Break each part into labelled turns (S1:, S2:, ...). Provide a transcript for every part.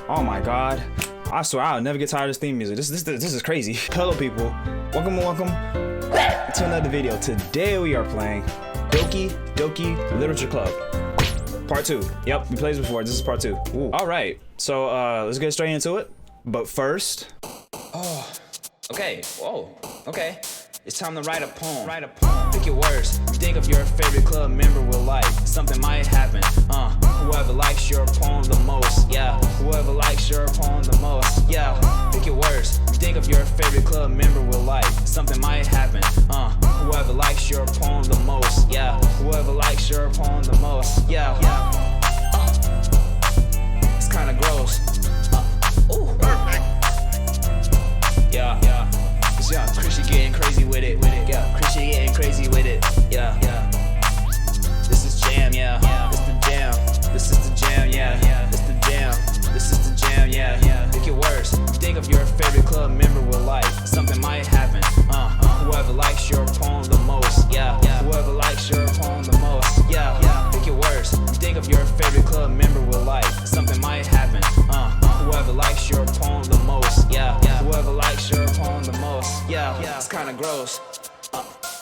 S1: Oh my god. I swear I'll never get tired of this theme music. This is crazy. Hello people. Welcome to another video. Today we are playing Doki Doki Literature Club. Part 2. Yep, we played this before. This is part 2. Alright, so let's get straight into it. But first. Oh. Okay. Whoa. Okay. It's time to write a poem. Pick your words. Think of your favorite club member will like. Something might happen. Whoever likes your poem the most. Yeah. Whoever likes your poem the most. Yeah. Pick your words. Think of your favorite club member will like. Something might happen. Whoever likes your poem the most. Yeah. Whoever likes your poem the most. Yeah. It's kind of gross. Yeah. Yeah, Chrishy getting crazy with it. Yeah, Chrishy getting crazy with it. Yeah. This is jam, yeah. It's the jam. This is the jam, yeah. It's the jam. This is the jam, yeah. Pick your words. Think of your favorite club member will like. Something might happen. Whoever likes your poem the most. Yeah. Whoever likes your poem the most. Yeah. Pick your words. Think of your favorite club member will like. Something might happen. Whoever likes your poem the most. Yeah. Whoever likes your poem the most. Yeah. It's kind of gross.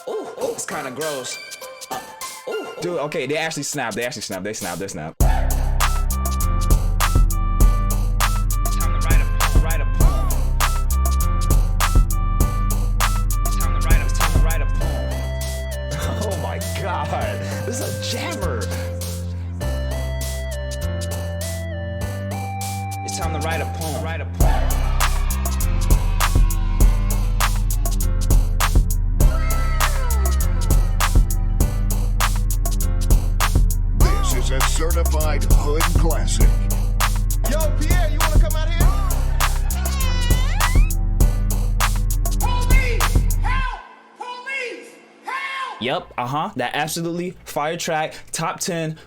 S1: It's kind of gross. Dude, okay, they actually snap. They snap. It's time to write a poem. It's time to write a poem. Oh my god, this is a jammer. It's time to write a poem.
S2: This is a certified hood classic.
S3: Yo, Pierre, you wanna come out here? Police! Help! Police! Help!
S1: Yep, that absolutely fire track, top 10,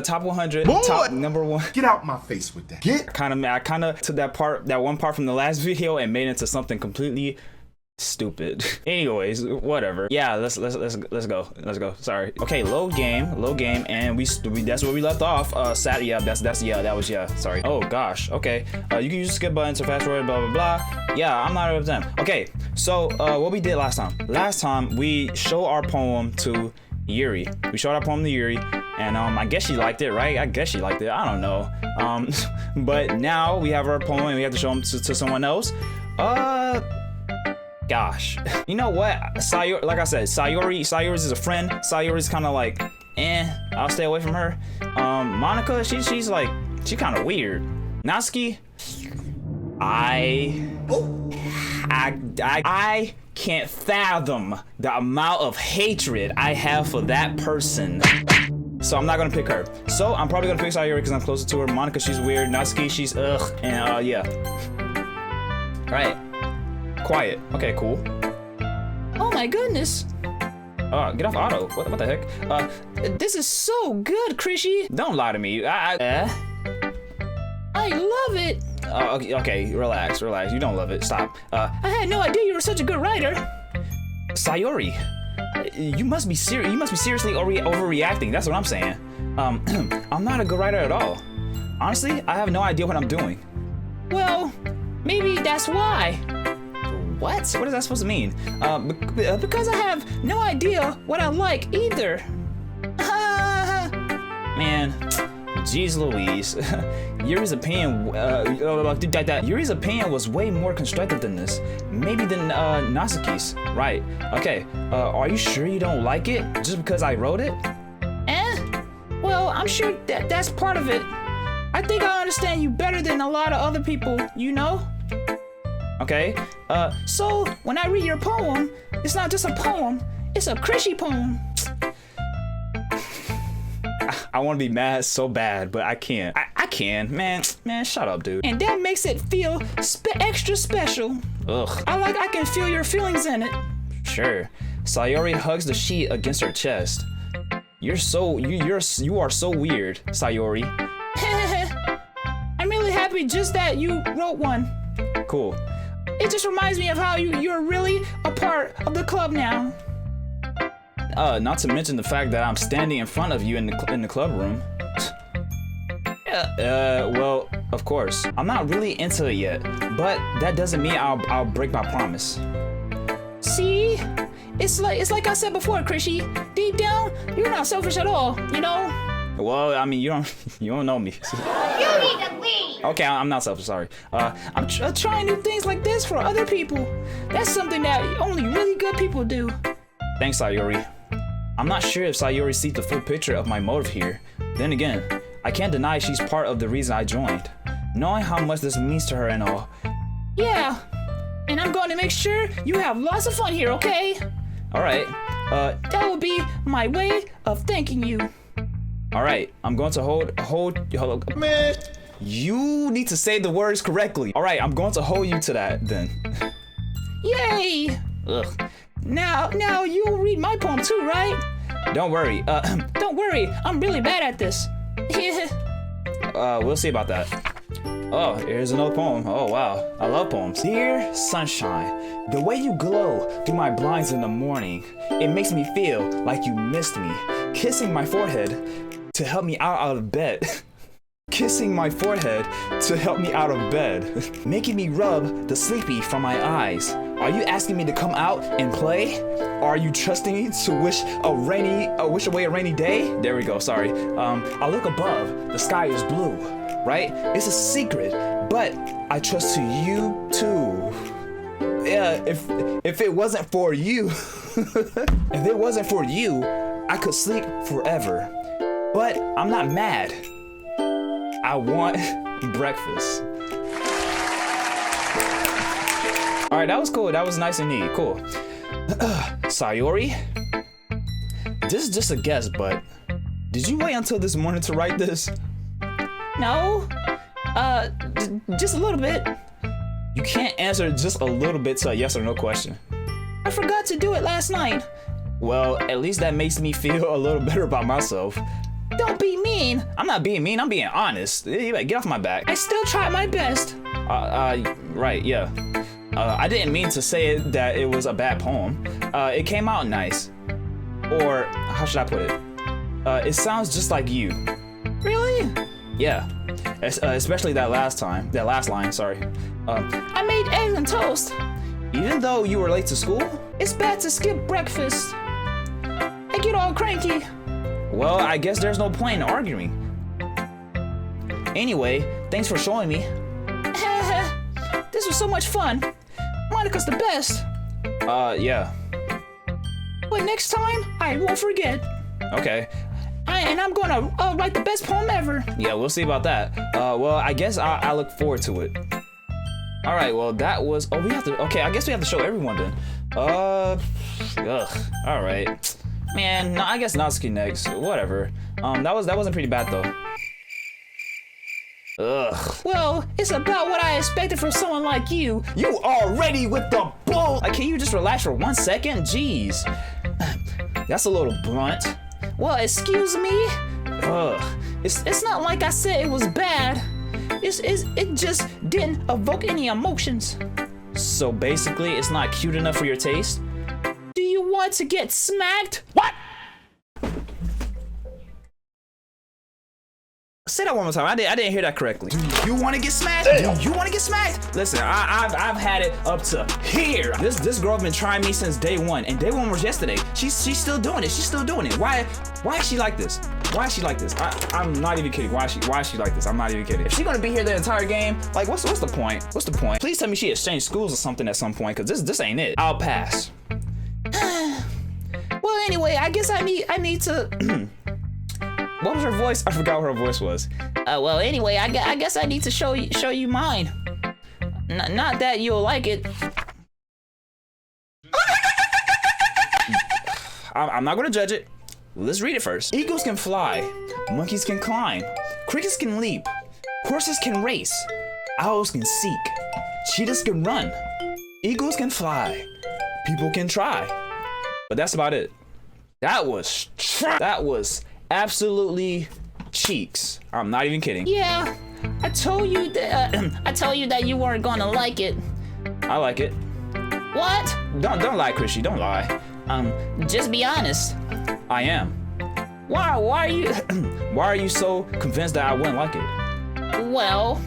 S1: top 100,
S3: Boy!
S1: top number 1.
S3: Get out my face with that. Get.
S1: I kind of took that one part from the last video and made it into something completely stupid. Anyways, whatever. Yeah, let's go. Sorry. Okay, load game, and we that's where we left off. That was sorry. Oh gosh. Okay. You can use the skip button to fast forward. Blah blah blah. Yeah, I'm not of them. Okay. So what we did last time? Last time we showed our poem to Yuri. And I guess she liked it, right? I don't know. But now we have our poem and we have to show them to someone else. Gosh, you know what? Sayori, like I said, Sayori is a friend. Sayori's kind of like, I'll stay away from her. Monika, she's kind of weird. Natsuki, I can't fathom the amount of hatred I have for that person. So I'm not gonna pick her. So I'm probably gonna pick Sayori because I'm closer to her. Monika, she's weird. Natsuki, she's ugh. And yeah. All right. Quiet. Okay, cool. Oh my goodness. Get off auto. What the heck? This is so good, Chrishy. Don't lie to me. I love it. Okay, relax. You don't love it. Stop. I had no idea you were such a good writer. Sayori, you must be serious. You must be seriously overreacting. That's what I'm saying. I'm not a good writer at all. Honestly, I have no idea what I'm doing. Well, maybe that's why. What? What is that supposed to mean? Because I have no idea what I like either. Man, jeez Louise. Yuri's opinion was way more constructive than this. Maybe than Natsuki's. Right. Okay. Are you sure you don't like it just because I wrote it? Well, I'm sure that's part of it. I think I understand you better than a lot of other people, you know? Okay, so when I read your poem, it's not just a poem, it's a Chrishy poem. I want to be mad so bad, but I can't. I can, man, shut up, dude. And that makes it feel extra special. Ugh. I can feel your feelings in it. Sure. Sayori hugs the sheet against her chest. You are so weird, Sayori. I'm really happy just that you wrote one. Cool. It just reminds me of how you're really a part of the club now. Not to mention the fact that I'm standing in front of you in the club room. Well, of course. I'm not really into it yet, but that doesn't mean I'll break my promise.
S4: See? It's like I said before, Chrishy. Deep down, you're not selfish at all, you know?
S1: Well, I mean, you don't know me.
S5: You need to leave.
S1: Okay, I'm not selfish, sorry.
S4: I'm trying new things like this for other people. That's something that only really good people do.
S1: Thanks, Sayori. I'm not sure if Sayori sees the full picture of my motive here. Then again, I can't deny she's part of the reason I joined. Knowing how much this means to her and all.
S4: Yeah, and I'm going to make sure you have lots of fun here, okay?
S1: Alright,
S4: That will be my way of thanking you.
S1: alright, I'm going to hold. Man, you need to say the words correctly. Alright, I'm going to hold you to that then.
S4: Yay!
S1: Ugh.
S4: Now you'll read my poem too, right?
S1: Don't worry,
S4: Don't worry, I'm really bad at this.
S1: we'll see about that. Oh, here's another poem. Oh, wow. I love poems. Dear sunshine, the way you glow through my blinds in the morning, it makes me feel like you missed me. Kissing my forehead to help me out of bed. Kissing my forehead to help me out of bed. Making me rub the sleepy from my eyes. Are you asking me to come out and play? Are you trusting me to wish away a rainy day? There we go, sorry. I look above, the sky is blue, right? It's a secret, but I trust to you too. Yeah, if it wasn't for you, if it wasn't for you, I could sleep forever. But I'm not mad. I want breakfast. All right, that was cool. That was nice and neat. Cool. Sayori, this is just a guess, but did you wait until this morning to write this?
S4: No, just a little bit.
S1: You can't answer just a little bit to a yes or no question.
S4: I forgot to do it last night.
S1: Well, at least that makes me feel a little better about myself.
S4: Don't be mean.
S1: I'm not being mean, I'm being honest. You better get off my back.
S4: I still tried my best.
S1: Right, yeah. I didn't mean to say that it was a bad poem. It came out nice. Or, how should I put it? It sounds just like you.
S4: Really?
S1: Yeah. Especially that last line, sorry.
S4: I made eggs and toast.
S1: Even though you were late to school?
S4: It's bad to skip breakfast. I get all cranky.
S1: Well, I guess there's no point in arguing. Anyway, thanks for showing me.
S4: This was so much fun. Monika's the best.
S1: Yeah.
S4: But next time, I won't forget.
S1: Okay.
S4: And I'm gonna write the best poem ever.
S1: Yeah, we'll see about that. Well, I guess I look forward to it. All right, well, that was, okay, I guess we have to show everyone then. All right. Man, no, I guess Natsuki next, whatever. That wasn't pretty bad though. Ugh.
S4: Well, it's about what I expected from someone like you.
S1: You already with the bull! Like, can you just relax for 1 second? Jeez. That's a little blunt.
S4: Well, excuse me?
S1: Ugh.
S4: It's not like I said it was bad. It just didn't evoke any emotions.
S1: So basically, it's not cute enough for your taste?
S4: Do you want to get smacked?
S1: What? Say that one more time. I didn't hear that correctly. Do you want to get smacked?
S3: Damn.
S1: Do you want to get smacked? Listen, I've had it up to here. This girl been trying me since day one, and day one was yesterday. She's still doing it. She's still doing it. Why is she like this? Why is she like this? I'm not even kidding. Why is she like this? I'm not even kidding. If she gonna be here the entire game, like what's the point? What's the point? Please tell me she exchanged schools or something at some point, cause this ain't it. I'll pass.
S4: Well, anyway, I guess I need to.
S1: What was her voice? I forgot what her voice was.
S4: Well, anyway, I guess I need to show you mine. Not that you'll like it.
S1: I'm not gonna judge it. Let's read it first. Eagles can fly, monkeys can climb, crickets can leap, horses can race, owls can seek, cheetahs can run, eagles can fly, people can try. But that's about it. That was absolutely cheeks. I'm not even kidding.
S4: Yeah, I told you that you weren't gonna like it.
S1: I like it.
S4: What?
S1: Don't lie, Chrishy. Don't lie.
S4: Just be honest.
S1: I am.
S4: Why are you?
S1: Why are you so convinced that I wouldn't like it?
S4: Well,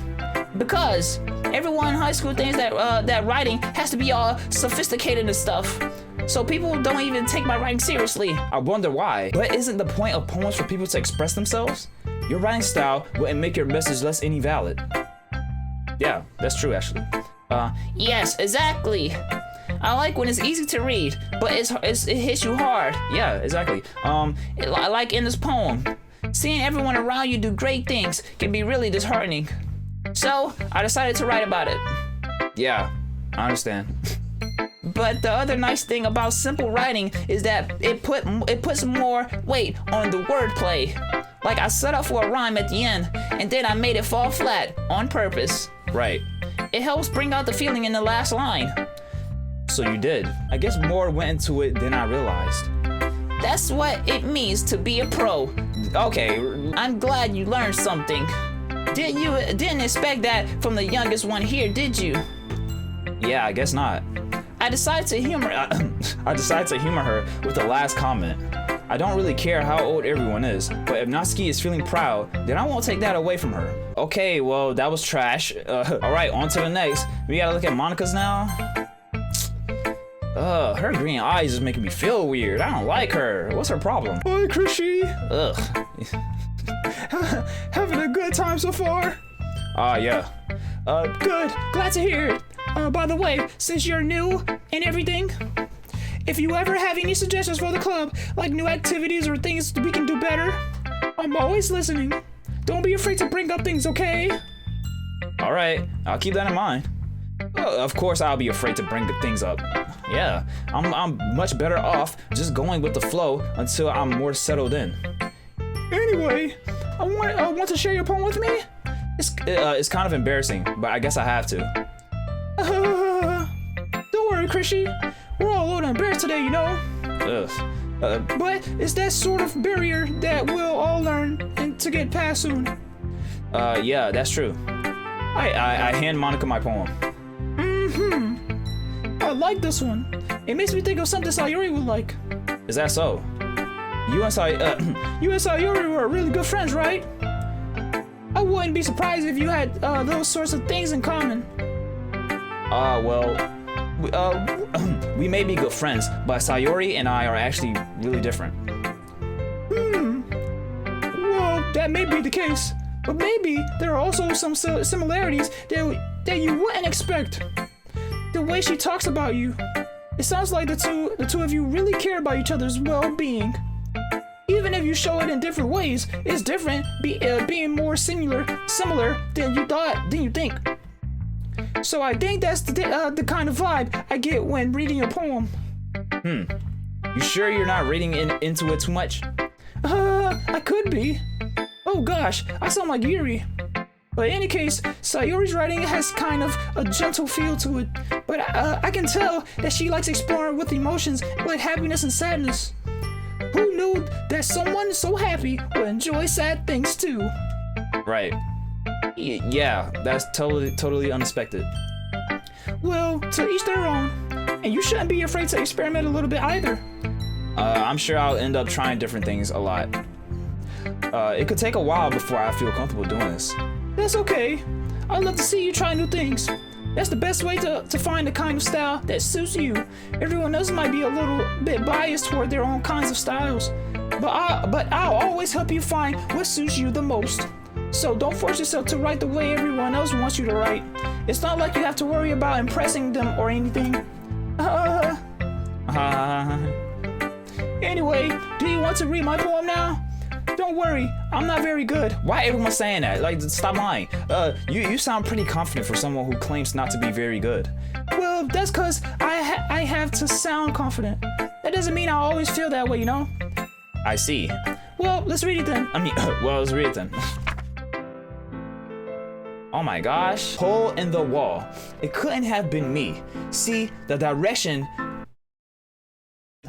S4: because everyone in high school thinks that that writing has to be all sophisticated and stuff. So people don't even take my writing seriously.
S1: I wonder why. But isn't the point of poems for people to express themselves? Your writing style wouldn't make your message less any valid. Yeah, that's true actually.
S4: Yes, exactly. I like when it's easy to read, but it hits you hard.
S1: Yeah, exactly.
S4: Like in this poem, seeing everyone around you do great things can be really disheartening. So I decided to write about it.
S1: Yeah, I understand.
S4: But the other nice thing about simple writing is that it puts more weight on the wordplay. Like I set up for a rhyme at the end, and then I made it fall flat on purpose.
S1: Right.
S4: It helps bring out the feeling in the last line.
S1: So you did. I guess more went into it than I realized.
S4: That's what it means to be a pro.
S1: Okay.
S4: I'm glad you learned something. Didn't expect that from the youngest one here, did you?
S1: Yeah, I guess not.
S4: I decided to humor
S1: her with the last comment. I don't really care how old everyone is, but if Natsuki is feeling proud, then I won't take that away from her. Okay, well, that was trash. Alright, on to the next. We gotta look at Monika's now. Her green eyes is making me feel weird. I don't like her. What's her problem?
S6: Hi, Chrishy.
S1: Ugh.
S6: Having a good time so far?
S1: Yeah.
S6: Good. Glad to hear it. By the way, since you're new and everything, if you ever have any suggestions for the club, like new activities or things we can do better, I'm always listening. Don't be afraid to bring up things, okay?
S1: Alright, I'll keep that in mind. Of course I'll be afraid to bring things up. Yeah, I'm much better off just going with the flow until I'm more settled in.
S6: Anyway, I want to share your poem with me?
S1: It's kind of embarrassing, but I guess I have to.
S6: Don't worry, Chrishy. We're all a little embarrassed today, you know?
S1: Ugh.
S6: But it's that sort of barrier that we'll all learn and to get past soon.
S1: Yeah, that's true. I hand Monika my poem.
S6: I like this one. It makes me think of something Sayori would like.
S1: Is that so? You and
S6: Sayori were really good friends, right? I wouldn't be surprised if you had those sorts of things in common.
S1: We may be good friends, but Sayori and I are actually really different.
S6: Well, that may be the case, but maybe there are also some similarities that you wouldn't expect. The way she talks about you, it sounds like the two of you really care about each other's well-being. Even if you show it in different ways, it's different, being more similar than you think. So I think that's the kind of vibe I get when reading your poem.
S1: You sure you're not reading into it too much?
S6: I could be. Oh gosh, I sound like Yuri. But in any case, Sayori's writing has kind of a gentle feel to it. But I can tell that she likes exploring with emotions like happiness and sadness. Who knew that someone so happy would enjoy sad things too?
S1: Right. Yeah, that's totally unexpected.
S6: Well, to each their own. And you shouldn't be afraid to experiment a little bit either.
S1: I'm sure I'll end up trying different things a lot. It could take a while before I feel comfortable doing this.
S6: That's okay. I'd love to see you try new things. That's the best way to find the kind of style that suits you. Everyone else might be a little bit biased toward their own kinds of styles. But I'll always help you find what suits you the most. So don't force yourself to write the way everyone else wants you to write. It's not like you have to worry about impressing them or anything. Anyway, do you want to read my poem now? Don't worry, I'm not very good.
S1: Why everyone saying that? Like, stop lying. You sound pretty confident for someone who claims not to be very good.
S6: Well, that's cause I have to sound confident. That doesn't mean I always feel that way, you know?
S1: I see.
S6: Well, let's read it then.
S1: Let's read it then. Oh my gosh. Hole in the wall. It couldn't have been me. See, the direction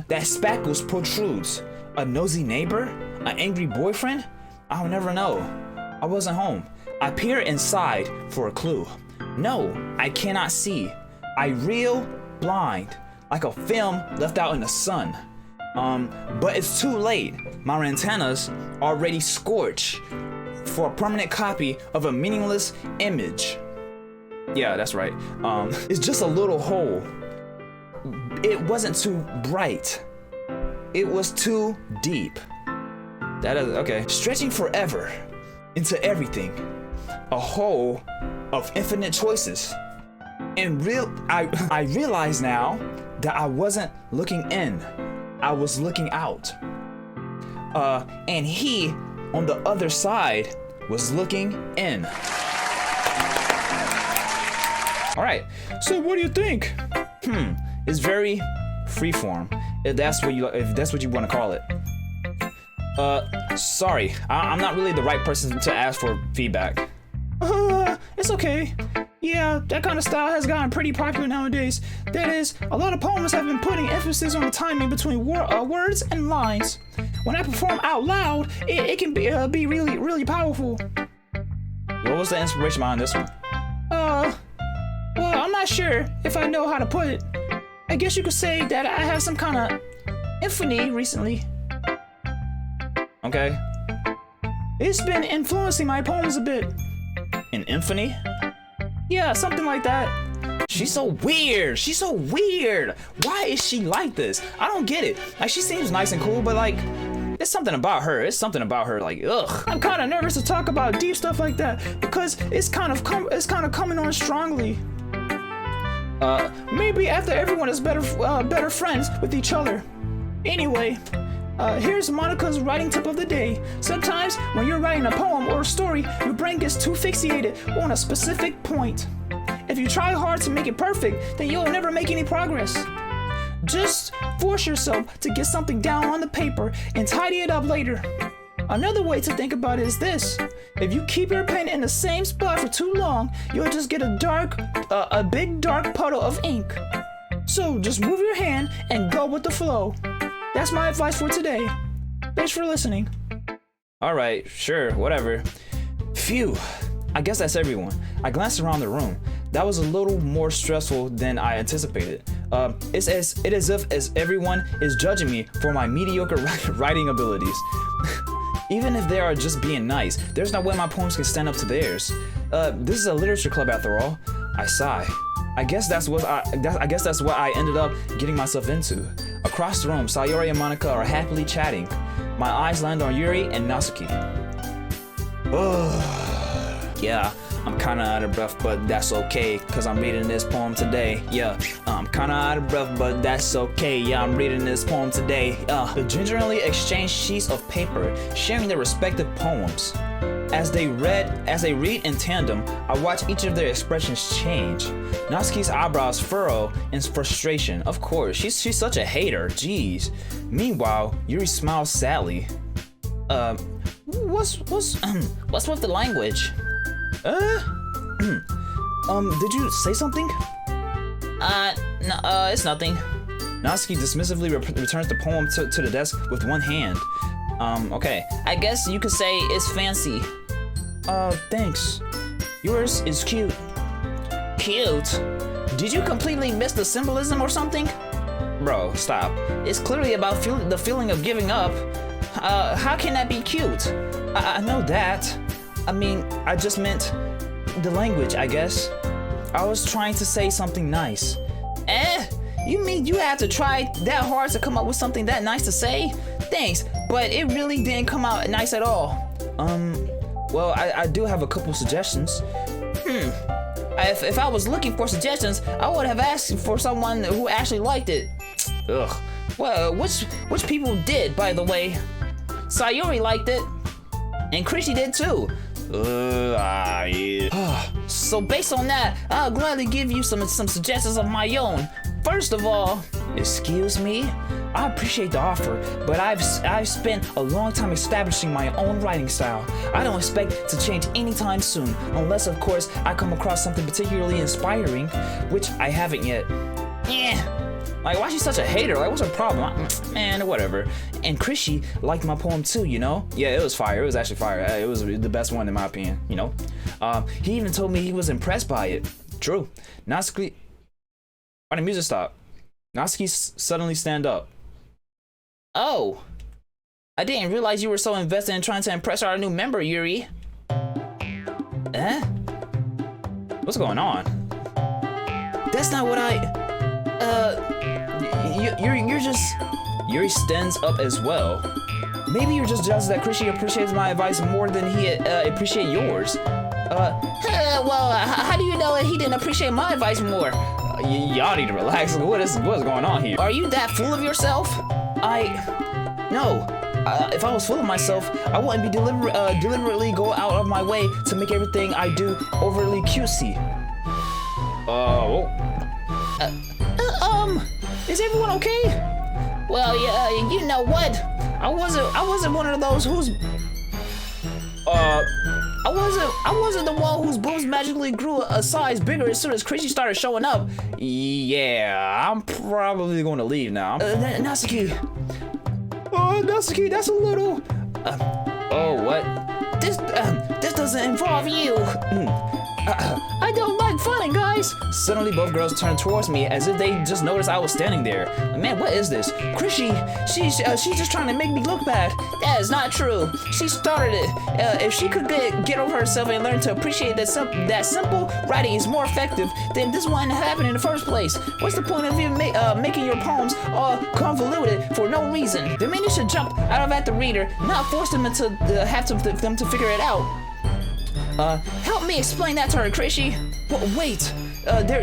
S1: that spackles protrudes. A nosy neighbor? An angry boyfriend? I'll never know. I wasn't home. I peer inside for a clue. No, I cannot see. I reel blind, like a film left out in the sun. But it's too late. My antennas already scorched. for a permanent copy of a meaningless image. Yeah, that's right. It's just a little hole. It wasn't too bright. It was too deep. That is okay. Stretching forever into everything. A hole of infinite choices. And I realize now that I wasn't looking in. I was looking out. And he on the other side was looking in. All right.
S6: So what do you think?
S1: It's very freeform, if that's what you want to call it. Sorry, I'm not really the right person to ask for feedback.
S6: It's okay. Yeah, that kind of style has gotten pretty popular nowadays. That is, a lot of poems have been putting emphasis on the timing between words and lines. When I perform out loud, it can be really, really powerful.
S1: What was the inspiration behind this one?
S6: Well, I'm not sure if I know how to put it. I guess you could say that I have some kind of epiphany recently.
S1: Okay.
S6: It's been influencing my poems a bit.
S1: An infamy?
S6: Yeah, something like that.
S1: She's so weird. She's so weird. Why is she like this? I don't get it. Like, she seems nice and cool, but like, it's something about her. It's something about her. Like, ugh.
S6: I'm kind of nervous to talk about deep stuff like that because it's kind of coming on strongly. Maybe after everyone is better friends with each other. Anyway, here's Monika's writing tip of the day. Sometimes when you're writing a poem or a story, your brain gets too fixated on a specific point. If you try hard to make it perfect, then you'll never make any progress. Just force yourself to get something down on the paper and tidy it up later. Another way to think about it is this. If you keep your pen in the same spot for too long, you'll just get a big dark puddle of ink. So just move your hand and go with the flow. That's my advice for today. Thanks for listening.
S1: All right, sure, whatever. Phew, I guess that's everyone. I glanced around the room. That was a little more stressful than I anticipated. It is as if everyone is judging me for my mediocre writing abilities. Even if they are just being nice, there's no way my poems can stand up to theirs. This is a literature club after all. I sigh. I guess that's what I ended up getting myself into. Across the room, Sayori and Monika are happily chatting. My eyes land on Yuri and Natsuki. Yeah, I'm kinda out of breath, but that's okay, cause I'm reading this poem today. Yeah, I'm kinda out of breath, but that's okay. Yeah, I'm reading this poem today. They gingerly exchange sheets of paper, sharing their respective poems. As they read in tandem, I watch each of their expressions change. Natsuki's eyebrows furrow in frustration. Of course, she's such a hater. Jeez. Meanwhile, Yuri smiles sadly.
S4: What's with the language?
S1: Did you say something?
S4: No, it's nothing.
S1: Natsuki dismissively returns the poem to the desk with one hand. Okay.
S4: I guess you could say it's fancy.
S1: Thanks. Yours is cute.
S4: Cute? Did you completely miss the symbolism or something?
S1: Bro, stop.
S4: It's clearly about the feeling of giving up. How can that be cute?
S1: I know that. I mean, I just meant the language, I guess. I was trying to say something nice.
S4: You mean you had to try that hard to come up with something that nice to say? Thanks, but it really didn't come out nice at all.
S1: Well, I do have a couple suggestions.
S4: If I was looking for suggestions, I would have asked for someone who actually liked it.
S1: Ugh.
S4: Well, which people did, by the way? Sayori liked it, and Chrishy did too.
S1: Yeah.
S4: So based on that, I'll gladly give you some suggestions of my own. First of all,
S1: Excuse me? I appreciate the offer, but I've spent a long time establishing my own writing style. I don't expect to change anytime soon, unless of course I come across something particularly inspiring, which I haven't yet. Like, why is she such a hater? Like, what's her problem? Man, whatever. And Chrishy liked my poem too, you know? Yeah, it was fire. It was actually fire. It was the best one in my opinion, you know? He even told me he was impressed by it. True. Natsuki... Why did the music stop? Natsuki suddenly stand up.
S4: Oh, I didn't realize you were so invested in trying to impress our new member, Yuri. Eh? What's going on? That's not what you're just... Yuri stands up as well. Maybe you're just jealous that Chrishy appreciates my advice more than he appreciate yours. How do you know that he didn't appreciate my advice more? Y'all need to relax. What's going on here? Are you that full of yourself? No. If I was full of myself, I wouldn't be deliberately go out of my way to make everything I do overly cutesy. Is everyone okay? Well, yeah, you know what? I wasn't one of those who's I wasn't the one whose boobs magically grew a size bigger as soon as Chrishy started showing up. Yeah, I'm probably going to leave now. Natsuki. Oh, Natsuki, that's a little... what? This doesn't involve you. I don't like fighting, guys. Suddenly, both girls turned towards me as if they just noticed I was standing there. Man, what is this? Chrishy, she's just trying to make me look bad. That is not true. She started it. If she could get over herself and learn to appreciate that simple writing is more effective, then this wouldn't happen in the first place. What's the point of you making your poems all convoluted for no reason? The meaning should jump out of at the reader, not force them to have them to figure it out. Help me explain that to her, Chrishy. Wait,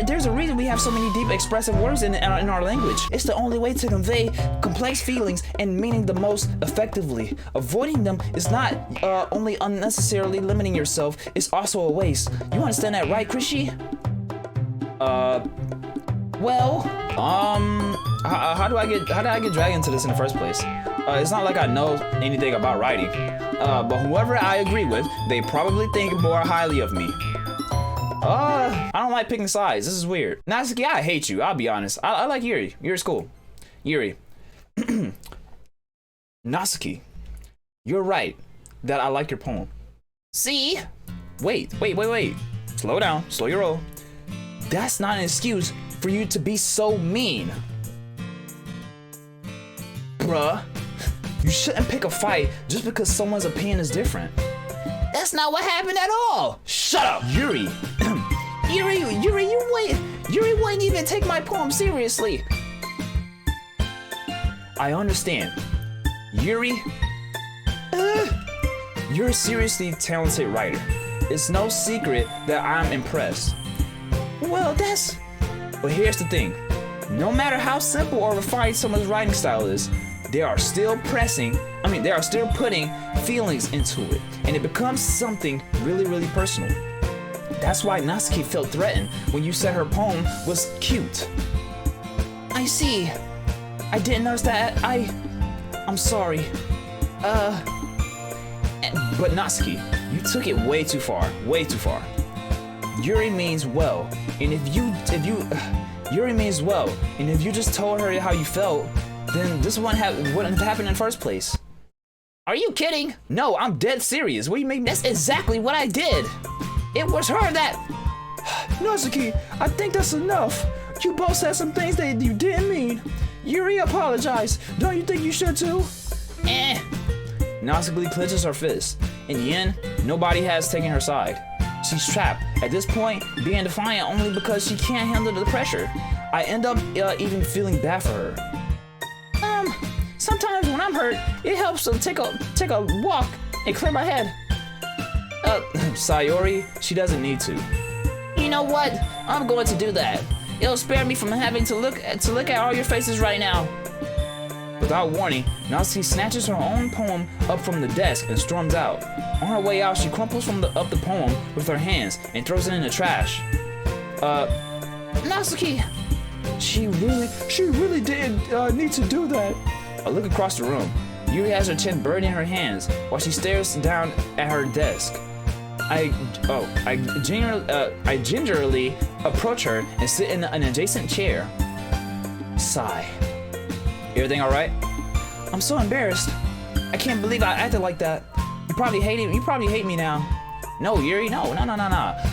S4: there's a reason we have so many deep expressive words in our language. It's the only way to convey complex feelings and meaning the most effectively. Avoiding them is not only unnecessarily limiting yourself, it's also a waste. You understand that, right, Chrishy? How did I get dragged into this in the first place? It's not like I know anything about writing. But whoever I agree with, they probably think more highly of me. I don't like picking sides. This is weird. Natsuki, I hate you. I'll be honest. I like Yuri. Yuri's cool. Yuri. Natsuki, you're right that I like your poem. See? Wait. Slow down. Slow your roll. That's not an excuse for you to be so mean. Bruh. You shouldn't pick a fight just because someone's opinion is different. That's not what happened at all. Shut up, Yuri. Yuri wouldn't even take my poem seriously. I understand. Yuri, you're a seriously talented writer. It's no secret that I'm impressed. But here's the thing. No matter how simple or refined someone's writing style is, they are still putting feelings into it, and it becomes something really, really personal. That's why Natsuki felt threatened when you said her poem was cute. I see. I didn't notice that. I'm sorry. But Natsuki, you took it way too far. Yuri means well, and if you just told her how you felt, then this wouldn't have happened in the first place. Are you kidding? No, I'm dead serious. What do you mean? That's exactly what I did. It was her that...
S6: Natsuki, I think that's enough. You both said some things that you didn't mean. Yuri apologized. Don't you think you should too?
S1: Natsuki clenches her fist. In the end, nobody has taken her side. She's trapped. At this point, being defiant only because she can't handle the pressure. I end up even feeling bad for her.
S6: Sometimes when I'm hurt, it helps to take a walk and clear my head.
S1: Sayori, she doesn't need to.
S4: You know what? I'm going to do that. It'll spare me from having to look at all your faces right now.
S1: Without warning, Natsuki snatches her own poem up from the desk and storms out. On her way out, she crumples up the poem with her hands and throws it in the trash.
S4: Natsuki!
S6: She really did need to do that.
S1: I look across the room. Yuri has her chin buried in her hands while she stares down at her desk. I gingerly approach her and sit in an adjacent chair. Sigh. Everything all right?
S6: I'm so embarrassed. I can't believe I acted like that. You probably hate me now.
S1: No, Yuri, no.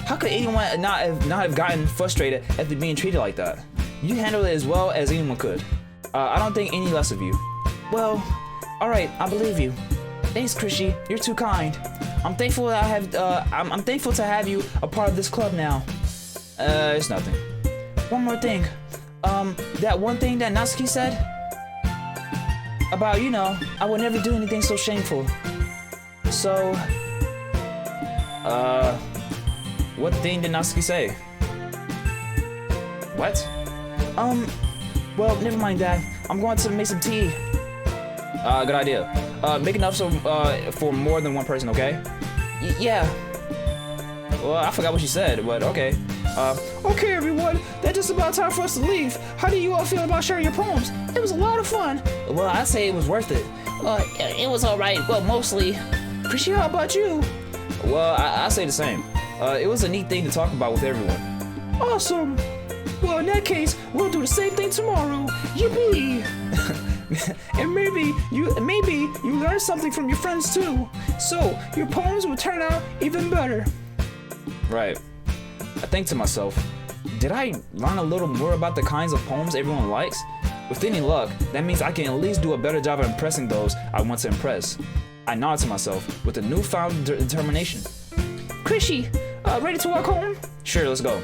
S1: How could anyone not have gotten frustrated after being treated like that? You handled it as well as anyone could. I don't think any less of you.
S6: Well, alright, I believe you. Thanks, Chrishy. You're too kind.
S4: I'm thankful that I have. I'm thankful to have you a part of this club now.
S1: It's nothing.
S4: One more thing. That one thing that Natsuki said about, I would never do anything so shameful. So,
S1: what thing did Natsuki say? What?
S4: well, never mind that. I'm going to make some tea.
S1: Good idea. Make enough for more than one person, okay?
S4: Yeah.
S1: Well, I forgot what she said, but okay.
S6: Okay, everyone, that's just about time for us to leave. How do you all feel about sharing your poems? It was a lot of fun.
S4: Well, I'd say it was worth it. It was alright. Well, mostly.
S6: Chrissy, how about you?
S1: Well, I say the same. It was a neat thing to talk about with everyone.
S6: Awesome. Well, in that case, we'll do the same thing tomorrow. Yippee! And maybe you learn something from your friends too. So your poems will turn out even better.
S1: Right. I think to myself, did I learn a little more about the kinds of poems everyone likes? With any luck, that means I can at least do a better job of impressing those I want to impress. I nod to myself with a newfound determination.
S6: Chrissy, ready to walk home?
S1: Sure, let's go.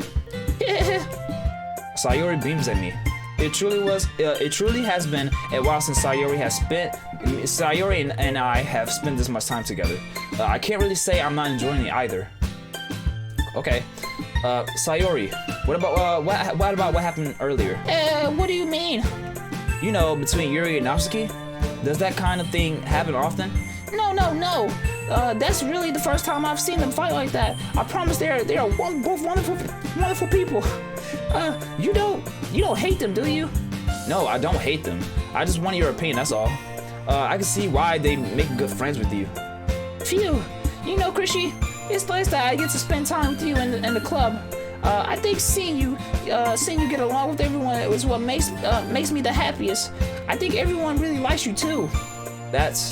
S1: Sayori beams at me. It truly has been a while since Sayori and I have spent this much time together. I can't really say I'm not enjoying it either. Okay. Sayori, what about what happened earlier?
S4: What do you mean?
S1: You know, between Yuri and Natsuki? Does that kind of thing happen often?
S4: No. That's really the first time I've seen them fight like that. I promise they are both wonderful people. You don't hate them, do you?
S1: No, I don't hate them. I just want your opinion, that's all. I can see why they make good friends with you.
S4: Phew. You know, Chrissy, it's nice that I get to spend time with you in the club. I think seeing you get along with everyone is what makes me the happiest. I think everyone really likes you too.
S1: That's...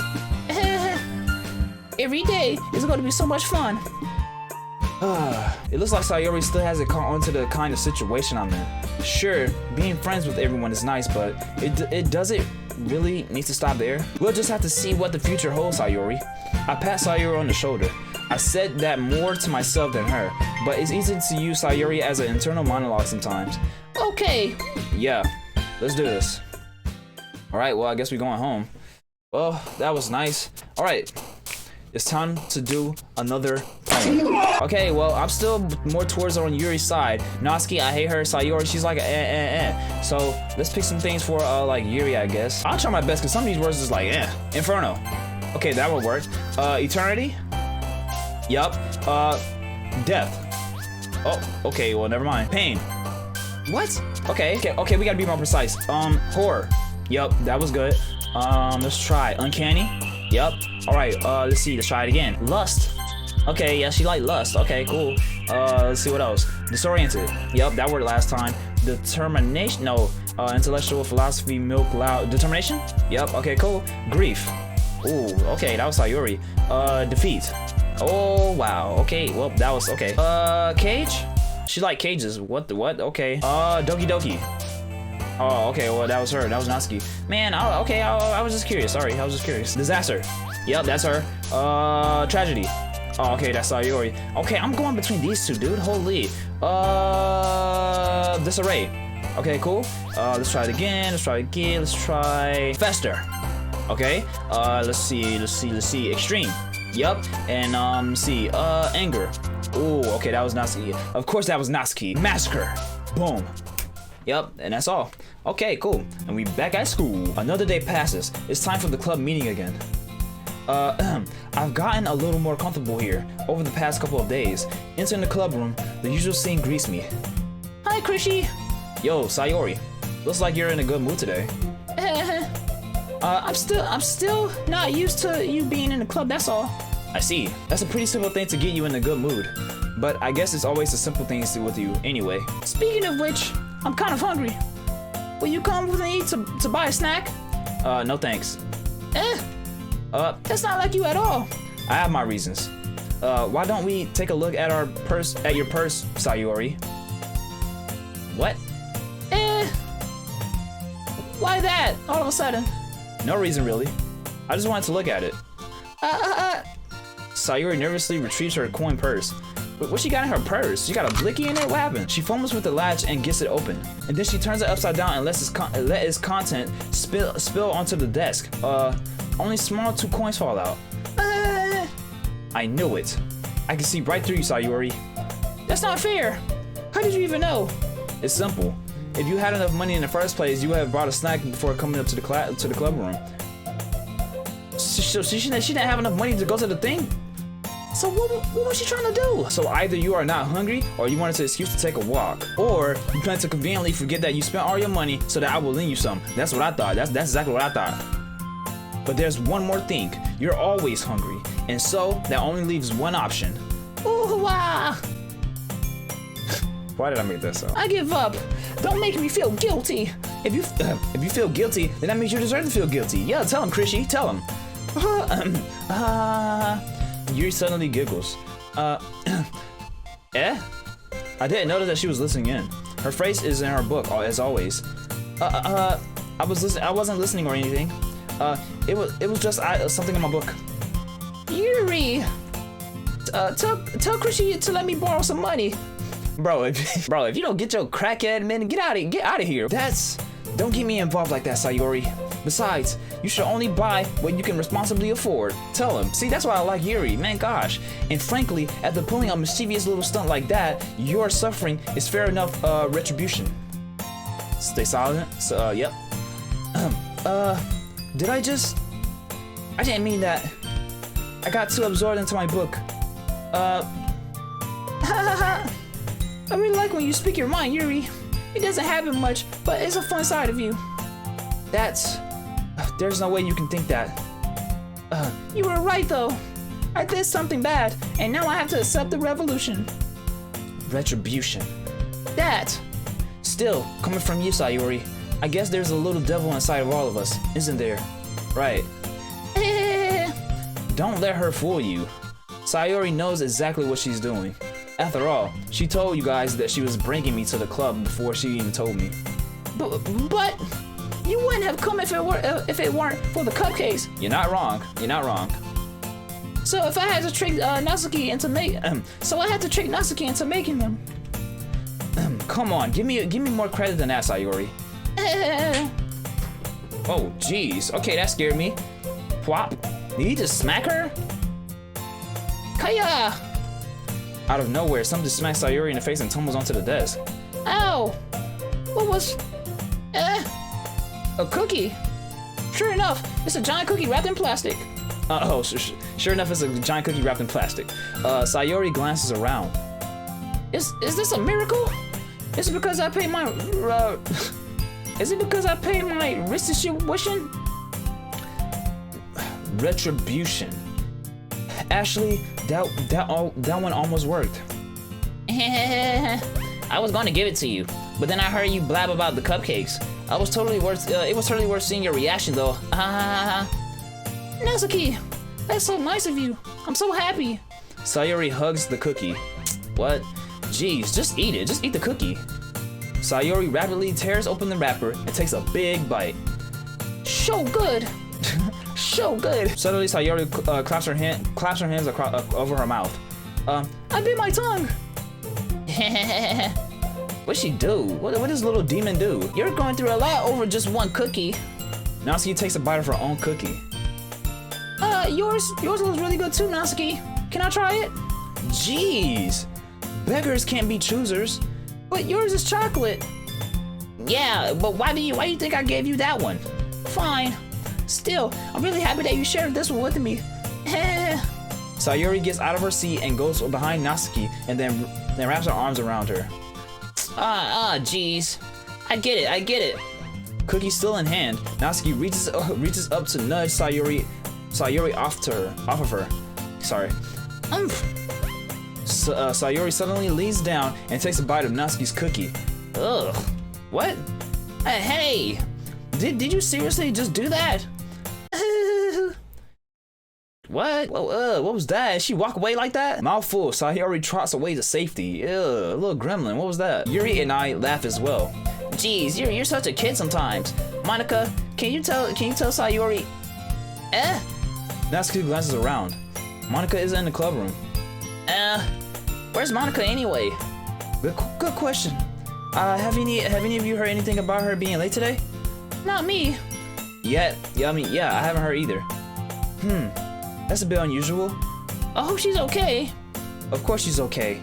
S4: Every day is going to be so much fun.
S1: It looks like Sayori still hasn't caught on to the kind of situation I'm in. Sure, being friends with everyone is nice, but it doesn't really need to stop there. We'll just have to see what the future holds, Sayori. I pat Sayori on the shoulder. I said that more to myself than her, but it's easy to use Sayori as an internal monologue sometimes.
S4: Okay.
S1: Yeah, let's do this. Alright, well, I guess we're going home. Well, that was nice. Alright. It's time to do another poem. Okay, well, I'm still more towards on Yuri's side. Natsuki, I hate her. Sayori, she's like So let's pick some things for like Yuri, I guess. I'll try my best because some of these words is like Inferno. Okay, that will work. Eternity. Yup. Death. Oh, okay. Well, never mind. Pain.
S4: What?
S1: Okay. We gotta be more precise. Horror. Yup, that was good. Let's try uncanny. Yup. All right. Let's see. Let's try it again. Lust. Okay. Yeah, she liked lust. Okay. Cool. Let's see what else. Disoriented. Yup. That worked last time. Determination. No. Intellectual philosophy. Milk loud. Determination. Yup. Okay. Cool. Grief. Ooh. Okay. That was Sayori. Defeat. Oh wow. Okay. Well, that was okay. Cage. She liked cages. What? Okay. Doki Doki. Oh, okay, well, that was her. That was Natsuki. Man, okay, I was just curious. Sorry, I was just curious. Disaster. Yep, that's her. Tragedy. Oh, okay, that's Sayori. Okay, I'm going between these two, dude. Holy. Disarray. Okay, cool. Let's try it again. Let's try Fester. Okay. Let's see. Extreme. Yup. And, anger. Ooh, okay, that was Natsuki. Of course, that was Natsuki. Massacre. Boom. Yep, and that's all. Okay, cool. And we back at school. Another day passes. It's time for the club meeting again. I've gotten a little more comfortable here over the past couple of days. Entering the club room, the usual scene greets me.
S4: Hi, Chrissy.
S1: Yo, Sayori. Looks like you're in a good mood today.
S4: I'm still not used to you being in the club, that's all.
S1: I see. That's a pretty simple thing to get you in a good mood. But I guess it's always the simple things with you anyway.
S4: Speaking of which, I'm kind of hungry. Will you come with me to buy a snack?
S1: No thanks.
S4: That's not like you at all.
S1: I have my reasons. Why don't we take a look at your purse, Sayori? What?
S4: Why that, all of a sudden?
S1: No reason really. I just wanted to look at it. Sayori nervously retrieves her coin purse. What she got in her purse? She got a blicky in it? What happened? She fumbles with the latch and gets it open. And then she turns it upside down and lets its content spill onto the desk. Only small 2 coins fall out. I knew it. I can see right through you, Sayori.
S6: That's not fair. How did you even know?
S1: It's simple. If you had enough money in the first place, you would have brought a snack before coming up to the club room. She didn't have enough money to go to the thing. So what was she trying to do? So either you are not hungry, or you wanted an excuse to take a walk, or you plan to conveniently forget that you spent all your money so that I will lend you some. That's what I thought. That's exactly what I thought. But there's one more thing. You're always hungry, and so that only leaves one option.
S6: Ooh, wow.
S1: Why did I make that sound?
S6: I give up. Don't make me feel guilty.
S1: If you feel guilty, then that means you deserve to feel guilty. Yeah, tell him, Chrissy. Tell him. Yuri suddenly giggles. Eh? I didn't notice that she was listening in. Her face is in her book, as always. I wasn't listening or anything. It was just something in my book.
S6: Yuri, tell Chrissy to let me borrow some money.
S1: Bro, if you don't get your crackhead man, get out of here. Don't get me involved like that, Sayori. Besides, you should only buy what you can responsibly afford. Tell him. See, that's why I like Yuri. Man, gosh. And frankly, after pulling a mischievous little stunt like that, your suffering is fair enough retribution. Stay silent. So, yep. Did I didn't mean that. I got too absorbed into my book.
S6: I really like when you speak your mind, Yuri. It doesn't happen much, but it's a fun side of you.
S1: There's no way you can think that.
S6: You were right, though. I did something bad, and now I have to accept the revolution.
S1: Retribution.
S6: That.
S1: Still, coming from you, Sayori, I guess there's a little devil inside of all of us, isn't there? Right. Don't let her fool you. Sayori knows exactly what she's doing. After all, she told you guys that she was bringing me to the club before she even told me.
S6: But you wouldn't have come if it weren't for the cupcakes.
S1: You're not wrong. You're not wrong.
S6: So if I had to trick Natsuki into making them.
S1: Come on, give me more credit than that, Sayori. Oh, jeez. Okay, that scared me. Whop. Did he just smack her?
S6: Kaya!
S1: Out of nowhere, something smacks Sayori in the face and tumbles onto the desk.
S6: Ow! What was... a cookie. Sure enough, it's a giant cookie wrapped in plastic.
S1: Sure enough, it's a giant cookie wrapped in plastic. Sayori glances around.
S6: Is this a miracle? Is it because I paid my restitution?
S1: Retribution. Ashley, that one almost worked.
S4: I was going to give it to you, but then I heard you blab about the cupcakes. It was totally worth seeing your reaction, though.
S6: Natsuki, that's so nice of you. I'm so happy.
S1: Sayori hugs the cookie. What? Jeez, just eat it. Just eat the cookie. Sayori rapidly tears open the wrapper and takes a big bite.
S6: So good. So good.
S1: Suddenly, Sayori claps her hands over her mouth.
S6: I bit my tongue.
S1: What'd she do? What does little demon do?
S4: You're going through a lot over just one cookie.
S1: Natsuki takes a bite of her own cookie.
S6: Yours looks really good too, Natsuki. Can I try it?
S1: Jeez. Beggars can't be choosers.
S6: But yours is chocolate.
S4: Yeah, but why do you think I gave you that one?
S6: Fine. Still, I'm really happy that you shared this one with me.
S1: Sayori gets out of her seat and goes behind Natsuki and then wraps her arms around her.
S4: Jeez. I get it.
S1: Cookie still in hand, Natsuki reaches up to nudge Sayori off of her. Sorry. Sayori suddenly leans down and takes a bite of Natsuki's cookie.
S4: Ugh. What? Hey! Did you seriously just do that?
S1: What? What was that? Did she walk away like that? Mouthful, Sayori trots away to safety. Ew, a little gremlin. What was that? Yuri and I laugh as well.
S4: Jeez, you're such a kid sometimes. Monika, can you tell Sayori?
S1: Natsuki glances around. Monika isn't in the club room.
S4: Where's Monika anyway?
S1: Good question. Have any of you heard anything about her being late today?
S4: Not me.
S1: Yeah, I haven't heard either. That's a bit unusual.
S4: I hope she's okay.
S1: Of course she's okay.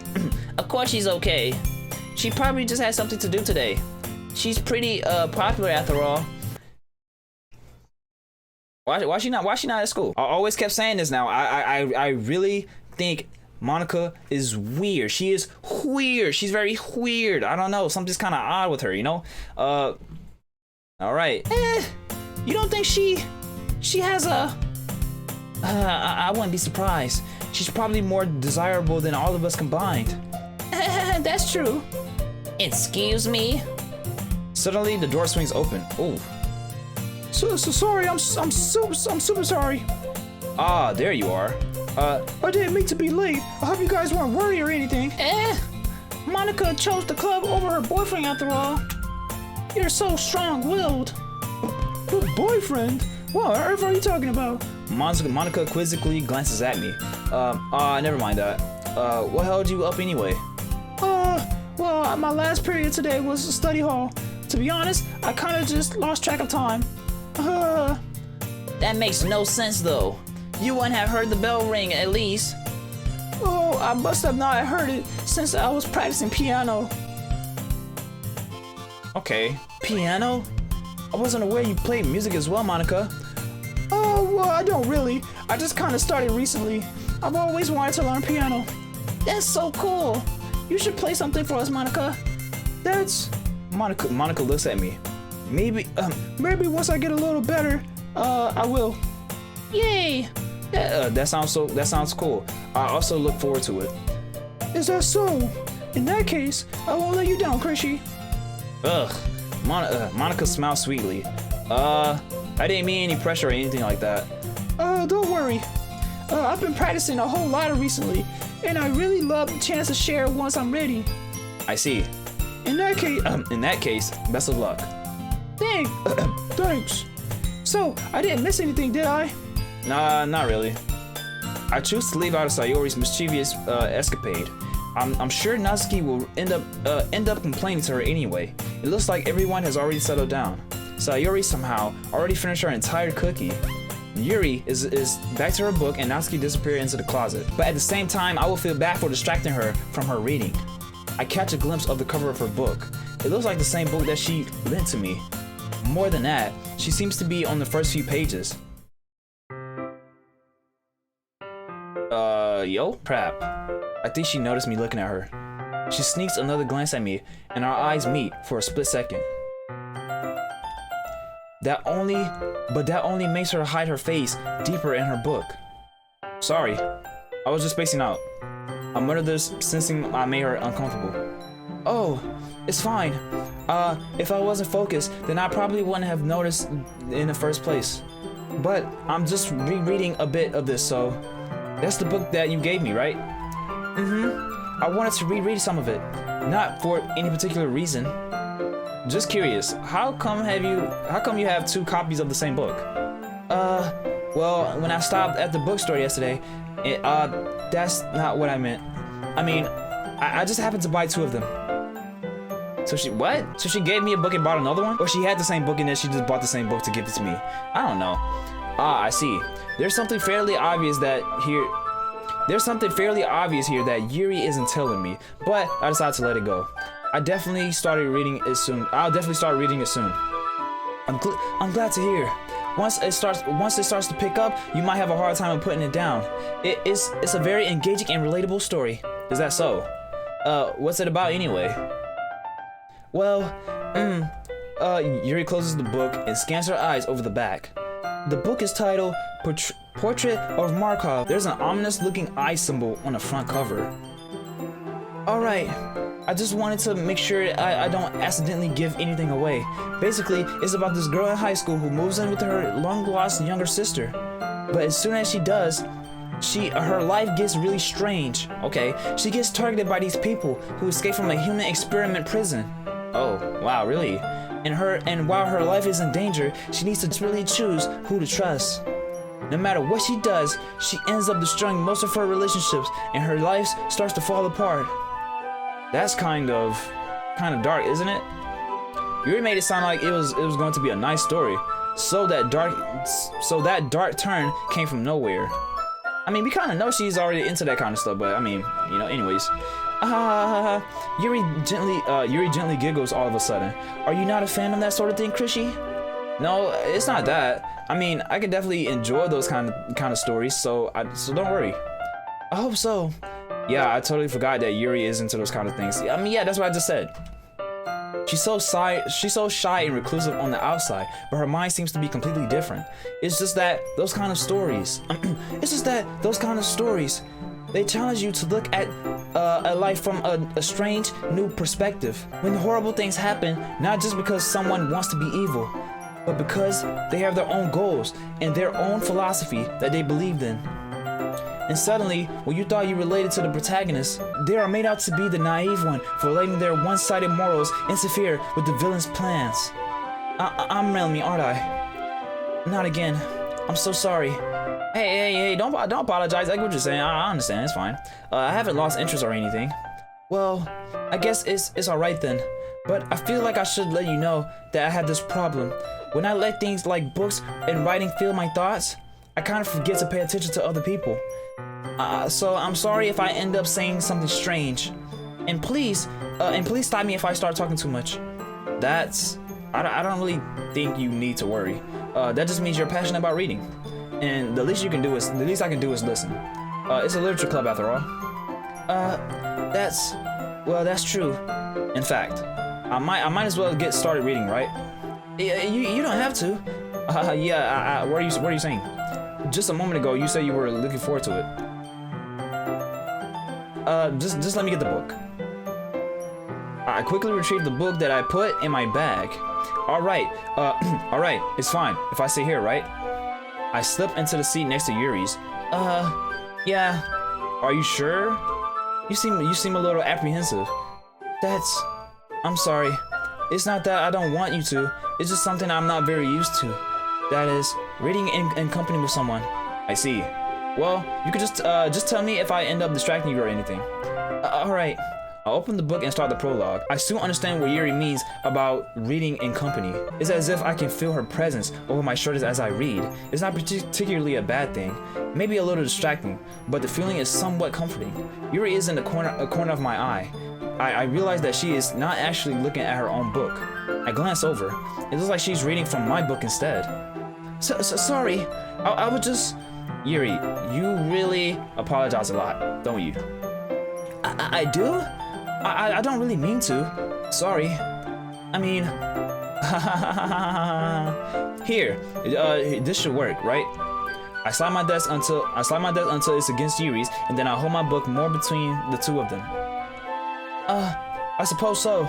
S4: Of course she's okay. She probably just had something to do today. She's pretty popular after all.
S1: Why she not at school? I always kept saying this now. I really think Monika is weird. She is weird. She's very weird. I don't know. Something's kind of odd with her, you know? All right.
S4: You don't think she has a...
S1: I wouldn't be surprised. She's probably more desirable than all of us combined.
S4: That's true. Excuse me?
S1: Suddenly, the door swings open. Ooh.
S6: So sorry. I'm super sorry.
S1: Ah, there you are.
S6: I didn't mean to be late. I hope you guys weren't worried or anything.
S4: Monika chose the club over her boyfriend after all. You're so strong-willed.
S6: Her boyfriend? What on earth are you talking about?
S1: Monika quizzically glances at me. Never mind that. What held you up anyway?
S6: Well, my last period today was study hall. To be honest, I kind of just lost track of time.
S4: That makes no sense though. You wouldn't have heard the bell ring at least.
S6: Oh, I must have not heard it since I was practicing piano.
S1: Okay, piano? I wasn't aware you played music as well, Monika.
S6: Oh, well, I don't really. I just kind of started recently. I've always wanted to learn piano.
S4: That's so cool. You should play something for us, Monika.
S6: That's...
S1: Monika looks at me.
S6: Maybe once I get a little better, I will.
S4: Yay!
S1: That sounds cool. I also look forward to it.
S6: Is that so? In that case, I won't let you down, Chrishy.
S1: Ugh. Monika smiles sweetly. I didn't mean any pressure or anything like that.
S6: Don't worry. I've been practicing a whole lot recently, and I really love the chance to share once I'm ready.
S1: I see.
S6: In that
S1: case, best of luck.
S6: Thanks. So, I didn't miss anything, did I?
S1: Nah, not really. I choose to leave out of Sayori's mischievous escapade. I'm sure Natsuki will end up complaining to her anyway. It looks like everyone has already settled down. Sayori somehow already finished her entire cookie. Yuri is back to her book and Natsuki disappeared into the closet. But at the same time, I will feel bad for distracting her from her reading. I catch a glimpse of the cover of her book. It looks like the same book that she lent to me. More than that, she seems to be on the first few pages. Yo? Crap. I think she noticed me looking at her. She sneaks another glance at me, and our eyes meet for a split second. That only makes her hide her face deeper in her book. Sorry, I was just spacing out. I muttered this, sensing I made her uncomfortable. Oh, it's fine. If I wasn't focused, then I probably wouldn't have noticed in the first place. But I'm just rereading a bit of this, so... That's the book that you gave me, right? I wanted to reread some of it. Not for any particular reason. Just curious, how come you have two copies of the same book? Well, when I stopped at the bookstore yesterday, that's not what I meant. I mean, I just happened to buy two of them. So she gave me a book and bought another one? Or she had the same book and then she just bought the same book to give it to me? I don't know. I see. There's something fairly obvious here that Yuri isn't telling me, but I decided to let it go. I'll definitely start reading it soon. I'm glad to hear. Once it starts to pick up, you might have a hard time of putting it down. It's a very engaging and relatable story. Is that so? What's it about anyway? Well, Yuri closes the book and scans her eyes over the back. The book is titled Portrait of Markov. There's an ominous looking eye symbol on the front cover. Alright, I just wanted to make sure I don't accidentally give anything away. Basically, it's about this girl in high school who moves in with her long-lost younger sister. But as soon as she does, her life gets really strange. Okay, she gets targeted by these people who escape from a human experiment prison. Oh, wow, really? And while her life is in danger, she needs to really choose who to trust. No matter what she does, she ends up destroying most of her relationships and her life starts to fall apart. That's kind of dark, isn't it? Yuri made it sound like it was going to be a nice story. So that dark turn came from nowhere. I mean, we kind of know she's already into that kind of stuff, but I mean, you know, anyways. Yuri gently giggles all of a sudden. Are you not a fan of that sort of thing, Chrishy? No, it's not that. I mean, I can definitely enjoy those kind of stories, so don't worry. I hope so. Yeah, I totally forgot that Yuri is into those kind of things. I mean, yeah, that's what I just said. She's so shy and reclusive on the outside, but her mind seems to be completely different. It's just that those kind of stories. They challenge you to look at life from a strange, new perspective. When horrible things happen, not just because someone wants to be evil, but because they have their own goals and their own philosophy that they believed in. And suddenly, when you thought you related to the protagonist, they are made out to be the naive one for letting their one-sided morals interfere with the villain's plans. I'm Melanie, aren't I? Not again. I'm so sorry. Hey, don't apologize. I get what you're saying. I understand, it's fine. I haven't lost interest or anything. Well, I guess it's alright then. But I feel like I should let you know that I have this problem. When I let things like books and writing fill my thoughts, I kind of forget to pay attention to other people. So I'm sorry if I end up saying something strange. And please stop me if I start talking too much. I don't really think you need to worry. That just means you're passionate about reading. And the least I can do is listen. It's a literature club after all. That's true. In fact, I might as well get started reading, right? You don't have to. What are you saying? Just a moment ago, you said you were looking forward to it. Just let me get the book. I quickly retrieved the book that I put in my bag. All right, it's fine if I sit here, right? I slip into the seat next to Yuri's. Yeah. Are you sure? You seem a little apprehensive. I'm sorry. It's not that I don't want you to. It's just something I'm not very used to. That is, reading in company with someone. I see. Well, you could just tell me if I end up distracting you or anything. Alright. I open the book and start the prologue. I soon understand what Yuri means about reading in company. It's as if I can feel her presence over my shoulders as I read. It's not particularly a bad thing, maybe a little distracting, but the feeling is somewhat comforting. Yuri is in a corner of my eye. I realize that she is not actually looking at her own book. I glance over. It looks like she's reading from my book instead. Sorry, I would just... Yuri, you really apologize a lot, don't you? I do? I don't really mean to. Sorry. I mean... Here, this should work, right? I slide my desk until it's against Yuri's, and then I hold my book more between the two of them. I suppose so.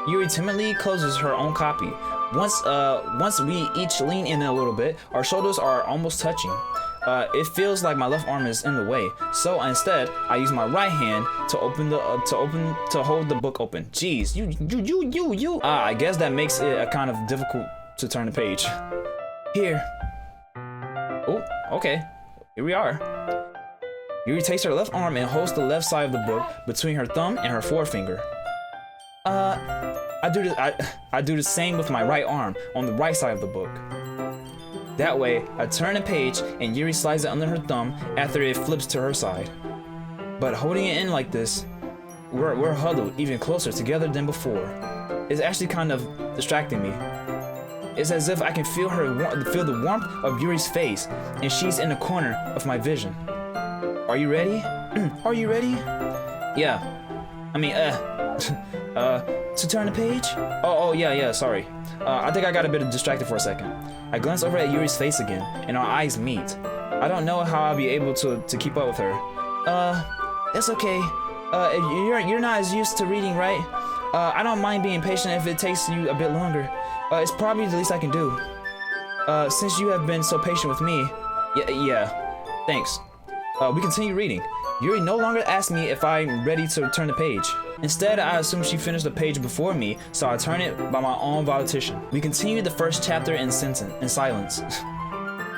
S1: Yuri timidly closes her own copy. Once we each lean in a little bit, our shoulders are almost touching. It feels like my left arm is in the way, so instead I use my right hand to hold the book open. Jeez, you. I guess that makes it kind of difficult to turn the page. Here. Oh, okay. Here we are. Yuri takes her left arm and holds the left side of the book between her thumb and her forefinger. I do the same with my right arm on the right side of the book. That way, I turn the page and Yuri slides it under her thumb after it flips to her side. But holding it in like this, we're huddled even closer together than before. It's actually kind of distracting me. It's as if I can feel the warmth of Yuri's face, and she's in the corner of my vision. Are you ready? Are you ready? Yeah. I mean, to turn the page? Oh, yeah, sorry. I think I got a bit distracted for a second. I glance over at Yuri's face again, and our eyes meet. I don't know how I'll be able to keep up with her. That's okay. You're not as used to reading, right? I don't mind being patient if it takes you a bit longer. It's probably the least I can do. Since you have been so patient with me. Yeah. Thanks. We continue reading. Yuri no longer asks me if I'm ready to turn the page. Instead, I assume she finished the page before me, so I turn it by my own volition. We continue the first chapter in silence.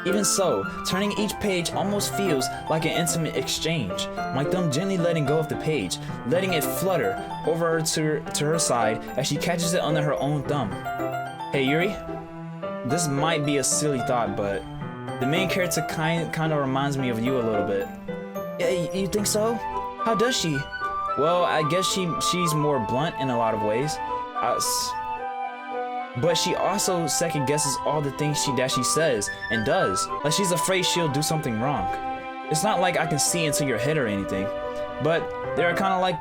S1: Even so, turning each page almost feels like an intimate exchange. My thumb gently letting go of the page, letting it flutter over to her side as she catches it under her own thumb. Hey Yuri, this might be a silly thought, but the main character kind of reminds me of you a little bit. Yeah, you think so? How does she? Well, I guess she's more blunt in a lot of ways. But she also second guesses all the things that she says and does. Like she's afraid she'll do something wrong. It's not like I can see into your head or anything, but they're kind of like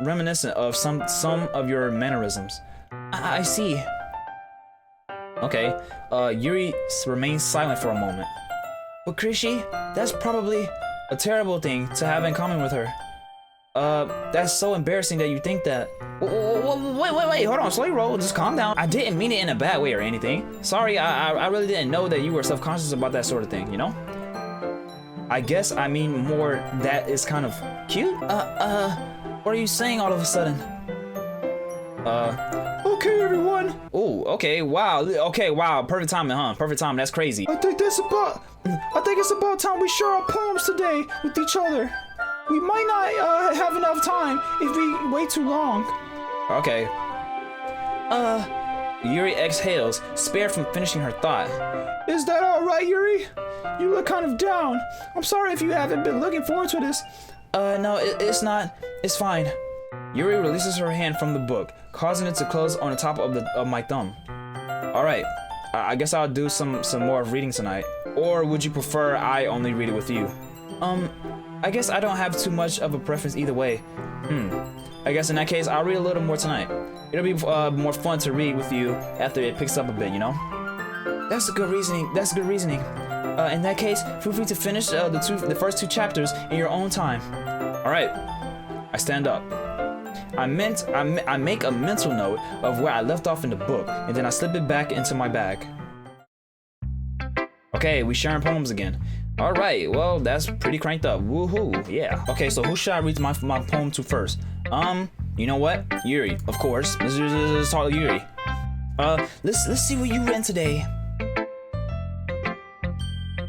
S1: reminiscent of some of your mannerisms. I see. Okay, Yuri remains silent for a moment. But Chrishy, that's probably a terrible thing to have in common with her. That's so embarrassing that you think that. Wait, hold on, slow your roll, just calm down. I didn't mean it in a bad way or anything. Sorry, I really didn't know that you were self-conscious about that sort of thing, you know? I guess I mean more that is kind of cute. What are you saying all of a sudden?
S6: Okay, everyone.
S1: Oh, okay, wow, perfect timing, huh? Perfect timing, that's crazy.
S6: I think it's about time we share our poems today with each other. We might not have enough time if we wait too long.
S1: Okay. Yuri exhales, spared from finishing her thought.
S6: Is that all right, Yuri? You look kind of down. I'm sorry if you haven't been looking forward to this.
S1: No, it's not. It's fine. Yuri releases her hand from the book, causing it to close on the top of my thumb. All right. I guess I'll do some more reading tonight. Or would you prefer I only read it with you? I guess I don't have too much of a preference either way. I guess in that case, I'll read a little more tonight. It'll be more fun to read with you after it picks up a bit, you know? That's good reasoning. In that case, feel free to finish the first two chapters in your own time. All right. I stand up. I make a mental note of where I left off in the book, and then I slip it back into my bag. Okay, we sharing poems again. All right, well, that's pretty cranked up. Woohoo, yeah. Okay, so who should I read my poem to first? You know what? Yuri, of course. Let's talk to Yuri. Let's see what you read today.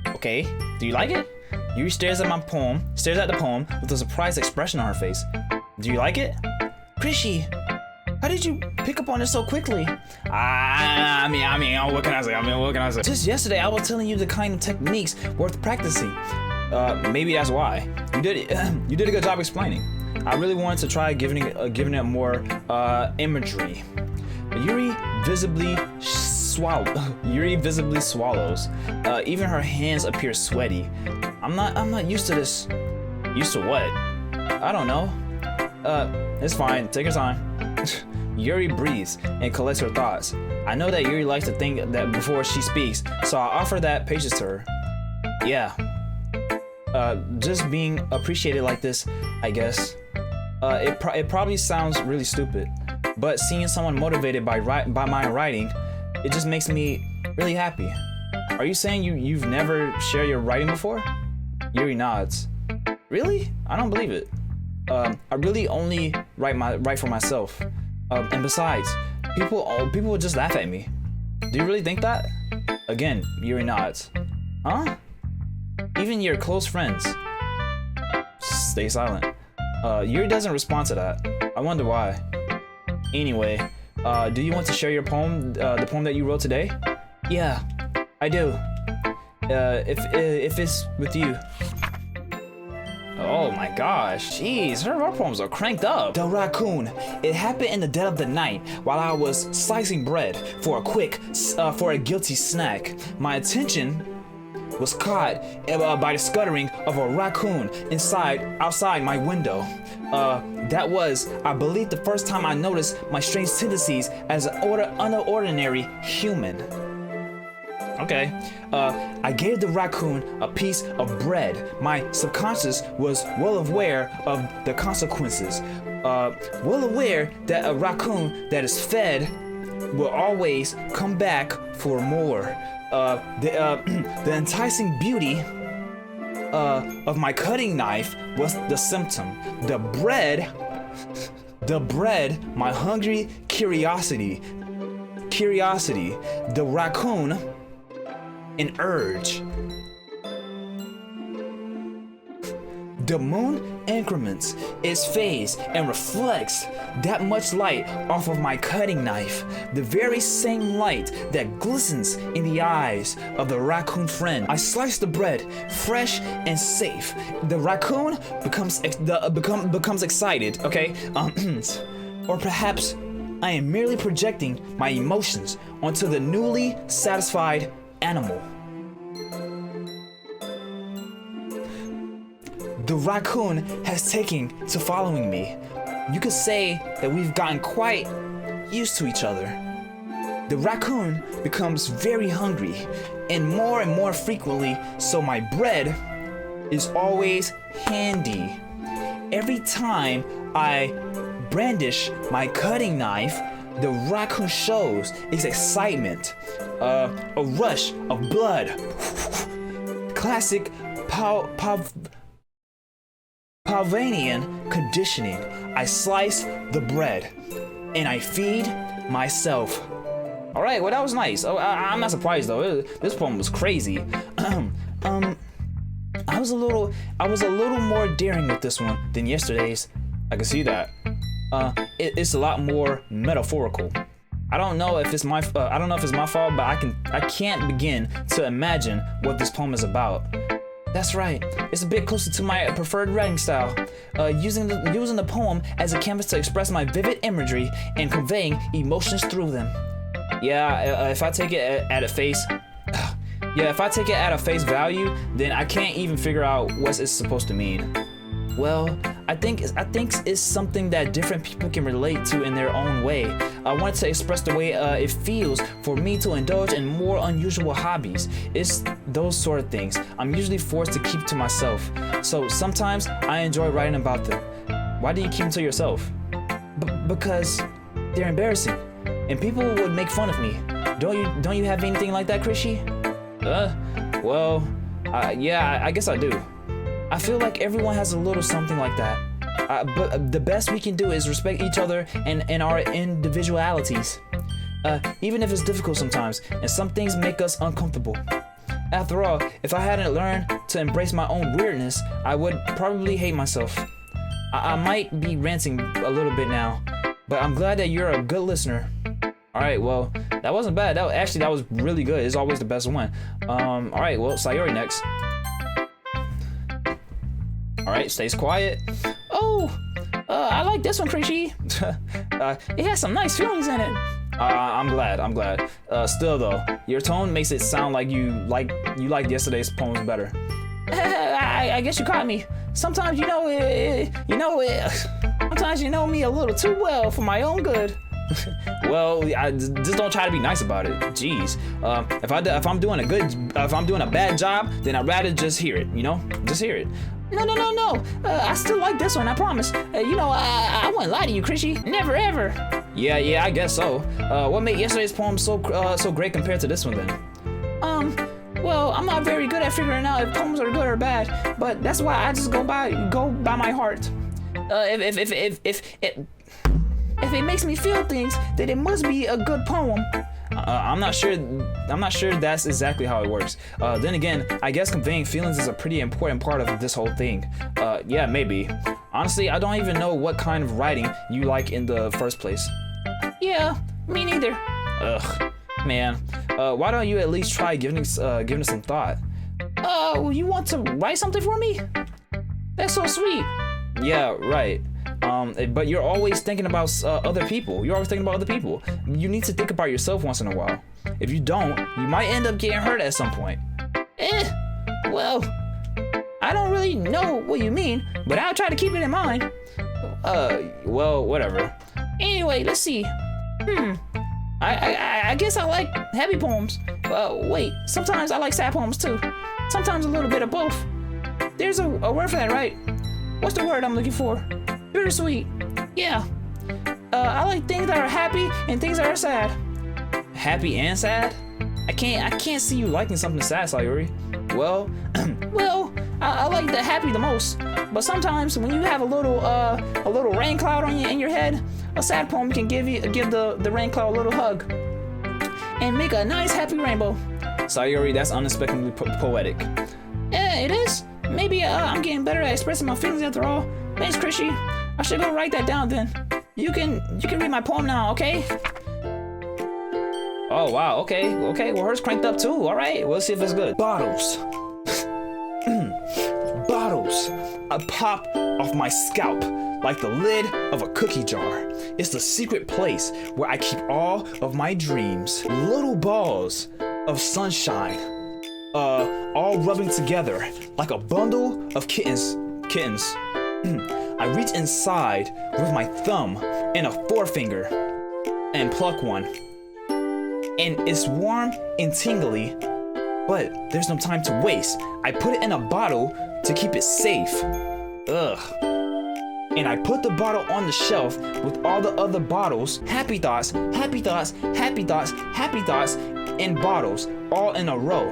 S1: Okay, do you like it? Yuri stares at the poem with a surprised expression on her face. Do you like it? Chrishy, how did you pick up on it so quickly? I mean, what can I say? Just yesterday, I was telling you the kind of techniques worth practicing. Maybe that's why. You did a good job explaining. I really wanted to try giving it more imagery. Yuri visibly swallows. Even her hands appear sweaty. I'm not used to this. Used to what? I don't know. It's fine. Take your time. Yuri breathes and collects her thoughts. I know that Yuri likes to think that before she speaks, so I offer that patience to her. Yeah. Just being appreciated like this, I guess. It probably sounds really stupid, but seeing someone motivated by my writing, it just makes me really happy. Are you saying you've never shared your writing before? Yuri nods. Really? I don't believe it. I really only write for myself. And besides, people will just laugh at me. Do you really think that? Again, Yuri nods. Huh? Even your close friends stay silent. Yuri doesn't respond to that. I wonder why. Anyway, do you want to share your poem, the poem that you wrote today? Yeah, I do. If it's with you. Oh my gosh, jeez, her poems are cranked up. The raccoon. It happened in the dead of the night while I was slicing bread for a guilty snack. My attention was caught by the scuttering of a raccoon outside my window. That was, I believe, the first time I noticed my strange tendencies as an unordinary human. Okay, I gave the raccoon a piece of bread. My subconscious was well aware of the consequences. Well aware that a raccoon that is fed will always come back for more. The enticing beauty of my cutting knife was the symptom. The bread, my hungry curiosity. The raccoon, an urge. The moon increments its phase and reflects that much light off of my cutting knife, the very same light that glistens in the eyes of the raccoon friend. I slice the bread, fresh and safe. The raccoon becomes excited, okay? Or perhaps I am merely projecting my emotions onto the newly satisfied animal. The raccoon has taken to following me. You could say that we've gotten quite used to each other. The raccoon becomes very hungry and more frequently, so my bread is always handy. Every time I brandish my cutting knife, the raccoon shows its excitement, a rush of blood. Classic Pavanian conditioning. I slice the bread and I feed myself. All right, well that was nice. Oh, I'm not surprised though. This poem was crazy. I was a little more daring with this one than yesterday's. I can see that. It's a lot more metaphorical. I don't know if it's my fault, but I can't begin to imagine what this poem is about. That's right. It's a bit closer to my preferred writing style, using the poem as a canvas to express my vivid imagery and conveying emotions through them. Yeah, if I take it at a face value, then I can't even figure out what it's supposed to mean. Well, I think it's something that different people can relate to in their own way. I wanted to express the way it feels for me to indulge in more unusual hobbies. It's those sort of things I'm usually forced to keep to myself. So sometimes I enjoy writing about them. Why do you keep them to yourself? Because they're embarrassing, and people would make fun of me. Don't you have anything like that, Chrishy? Yeah, I guess I do. I feel like everyone has a little something like that. But the best we can do is respect each other and our individualities. Even if it's difficult sometimes, and some things make us uncomfortable. After all, if I hadn't learned to embrace my own weirdness, I would probably hate myself. I might be ranting a little bit now, but I'm glad that you're a good listener. Alright, well, that wasn't bad. That was really good. It's always the best one. Alright, well, Sayori next. Alright, stays quiet.
S6: Oh, I like this one, Chrishy. It has some nice feelings in it.
S1: I'm glad. Still though, your tone makes it sound like you liked yesterday's poems better.
S6: I guess you caught me. Sometimes sometimes you know me a little too well for my own good.
S1: Well, I just don't try to be nice about it. Jeez. If I'm doing a bad job, then I'd rather just hear it. Just hear it.
S6: No. I still like this one, I promise. I wouldn't lie to you, Chrishy. Never ever.
S1: Yeah, I guess so. What made yesterday's poem so great compared to this one then?
S6: Well, I'm not very good at figuring out if poems are good or bad, but that's why I just go by my heart. If it makes me feel things, then it must be a good poem.
S1: I'm not sure that's exactly how it works. Then again, I guess conveying feelings is a pretty important part of this whole thing. Yeah, maybe. Honestly, I don't even know what kind of writing you like in the first place.
S6: Yeah, me neither.
S1: Ugh, man. Why don't you at least try giving it some thought?
S6: You want to write something for me? That's so sweet.
S1: Yeah, right. But you're always thinking about other people. You need to think about yourself once in a while. If you don't, you might end up getting hurt at some point.
S6: Well, I don't really know what you mean, but I'll try to keep it in mind.
S1: Well, whatever.
S6: Anyway, let's see. I guess I like happy poems. Wait, sometimes I like sad poems too. Sometimes a little bit of both. There's a word for that, right? What's the word I'm looking for? Bittersweet. Yeah. I like things that are happy and things that are sad.
S1: Happy and sad? I can't see you liking something sad, Sayori. Well,
S6: I like the happy the most. But sometimes when you have a little rain cloud in your head, a sad poem can give the rain cloud a little hug and make a nice happy rainbow.
S1: Sayori, that's unexpectedly poetic.
S6: Yeah, it is. maybe I'm getting better at expressing my feelings after all. Thanks, Chrissy. I should go write that down then. You can read my poem now, okay?
S1: Oh wow, okay. Well, hers cranked up too. All right, we'll see if it's good. Bottles. Bottles. A pop off my scalp like the lid of a cookie jar. It's the secret place where I keep all of my dreams. Little balls of sunshine, all rubbing together like a bundle of kittens. I reach inside with my thumb and a forefinger and pluck one. And it's warm and tingly, but there's no time to waste. I put it in a bottle to keep it safe. Ugh. And I put the bottle on the shelf with all the other bottles. Happy thoughts, happy thoughts, happy thoughts, happy thoughts in bottles, all in a row.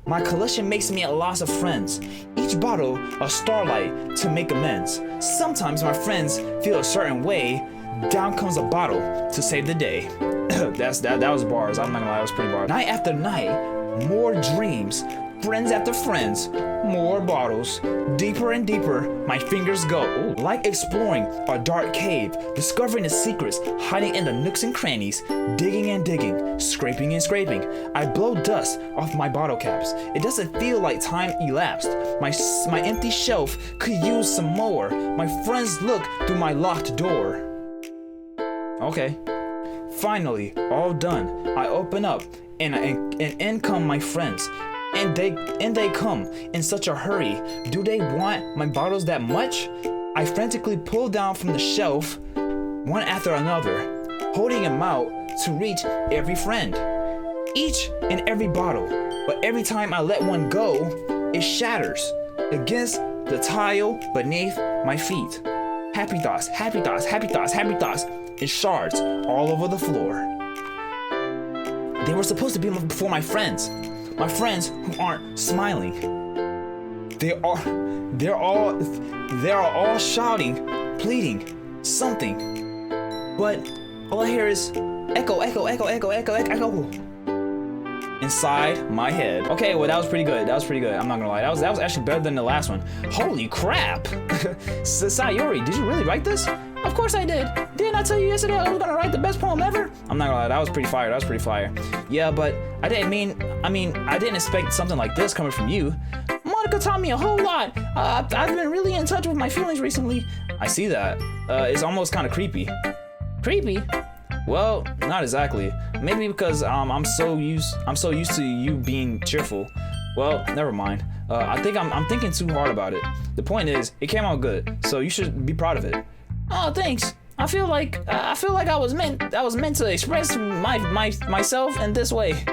S1: My collection makes me a loss of friends. Each bottle a starlight to make amends. Sometimes my friends feel a certain way. Down comes a bottle to save the day. that was bars. I'm not gonna lie, that was pretty bars. Night after night, more dreams. Friends after friends, more bottles. Deeper and deeper, my fingers go. Ooh. Like exploring a dark cave, discovering the secrets hiding in the nooks and crannies, digging and digging, scraping and scraping. I blow dust off my bottle caps. It doesn't feel like time elapsed. My empty shelf could use some more. My friends look through my locked door. Okay. Finally, all done. I open up and in come my friends. And they come in such a hurry. Do they want my bottles that much? I frantically pull down from the shelf, one after another, holding them out to reach every friend. Each and every bottle, but every time I let one go, it shatters against the tile beneath my feet. Happy thoughts, happy thoughts, happy thoughts, happy thoughts. It shards all over the floor. They were supposed to be for my friends. My friends who aren't smiling. They're all shouting, pleading, something. But all I hear is echo, echo, echo, echo, echo, echo. Inside my head. Okay, well that was pretty good. I'm not gonna lie. That was actually better than the last one. Holy crap! Sayori, did you really write this?
S6: Of course I did. Didn't I tell you yesterday I was gonna write the best poem ever?
S1: I'm not gonna lie, that was pretty fire. Yeah, but I didn't expect something like this coming from you.
S6: Monika taught me a whole lot. I've been really in touch with my feelings recently.
S1: I see that. It's almost kind of creepy.
S6: Creepy?
S1: Well, not exactly. Maybe because I'm so used to you being cheerful. Well, never mind. I think I'm thinking too hard about it. The point is, it came out good, so you should be proud of it.
S6: Oh, thanks. I feel like I was meant to express myself in this way.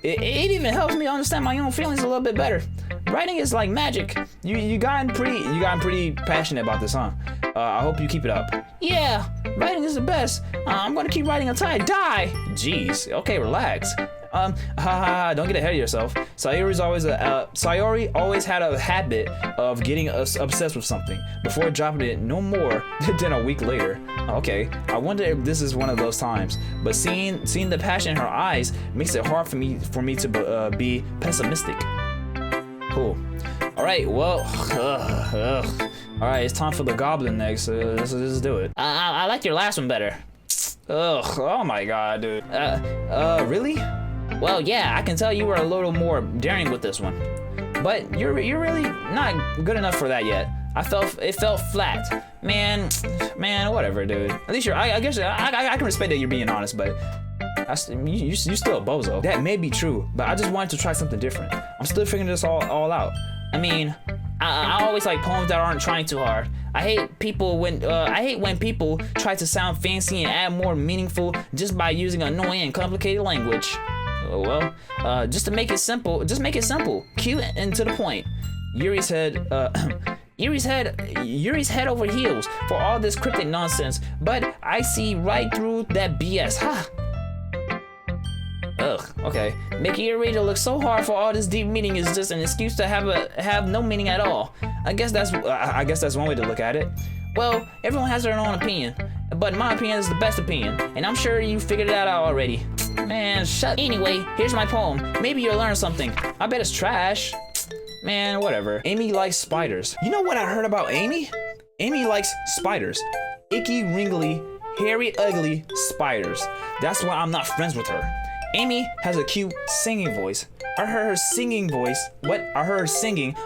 S6: It even helps me understand my own feelings a little bit better. Writing is like magic. You gotten pretty passionate about this, huh? I hope you keep it up. Yeah, writing is the best. I'm gonna keep writing until I die.
S1: Jeez. Okay, relax. Don't get ahead of yourself. Sayori always had a habit of getting obsessed with something before dropping it no more than a week later. Okay, I wonder if this is one of those times. But seeing the passion in her eyes makes it hard for me to be pessimistic. Cool. All right. Well. All right. It's time for the goblin next. Let's do it.
S4: I like your last one better.
S1: Ugh. Oh my god, dude. Really?
S4: Well, yeah, I can tell you were a little more daring with this one.
S1: But you're really not good enough for that yet. It felt flat. Man, whatever, dude. At least I guess I can respect that you're being honest, but you're still a bozo. That may be true, but I just wanted to try something different. I'm still figuring this all out.
S4: I mean, I always like poems that aren't trying too hard. I hate when people try to sound fancy and add more meaningful just by using annoying and complicated language.
S1: Well,
S4: just to make it simple, cute and to the point.
S1: Yuri's head
S4: head over heels for all this cryptic nonsense, but I see right through that BS. Ha!
S1: Ugh. Okay.
S4: Making your reader look so hard for all this deep meaning is just an excuse to have no meaning at all.
S1: I guess that's one way to look at it.
S4: Well, everyone has their own opinion, but my opinion is the best opinion, and I'm sure you figured that out already. Man, shut. Anyway, here's my poem. Maybe you'll learn something. I bet it's trash. Man, whatever.
S1: Amy likes spiders. You know what I heard about Amy? Amy likes spiders. Icky, wrinkly, hairy, ugly spiders. That's why I'm not friends with her. Amy has a cute singing voice. I heard her singing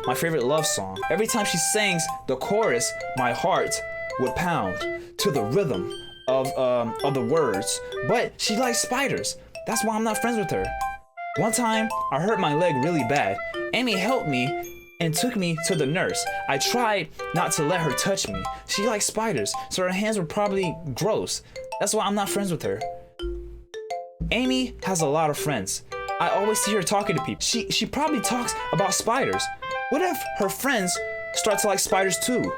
S1: my favorite love song. Every time she sings the chorus, my heart would pound to the rhythm of the words. But she likes spiders. That's why I'm not friends with her. One time, I hurt my leg really bad. Amy helped me and took me to the nurse. I tried not to let her touch me. She likes spiders, so her hands were probably gross. That's why I'm not friends with her. Amy has a lot of friends. I always see her talking to people. She probably talks about spiders. What if her friends start to like spiders too?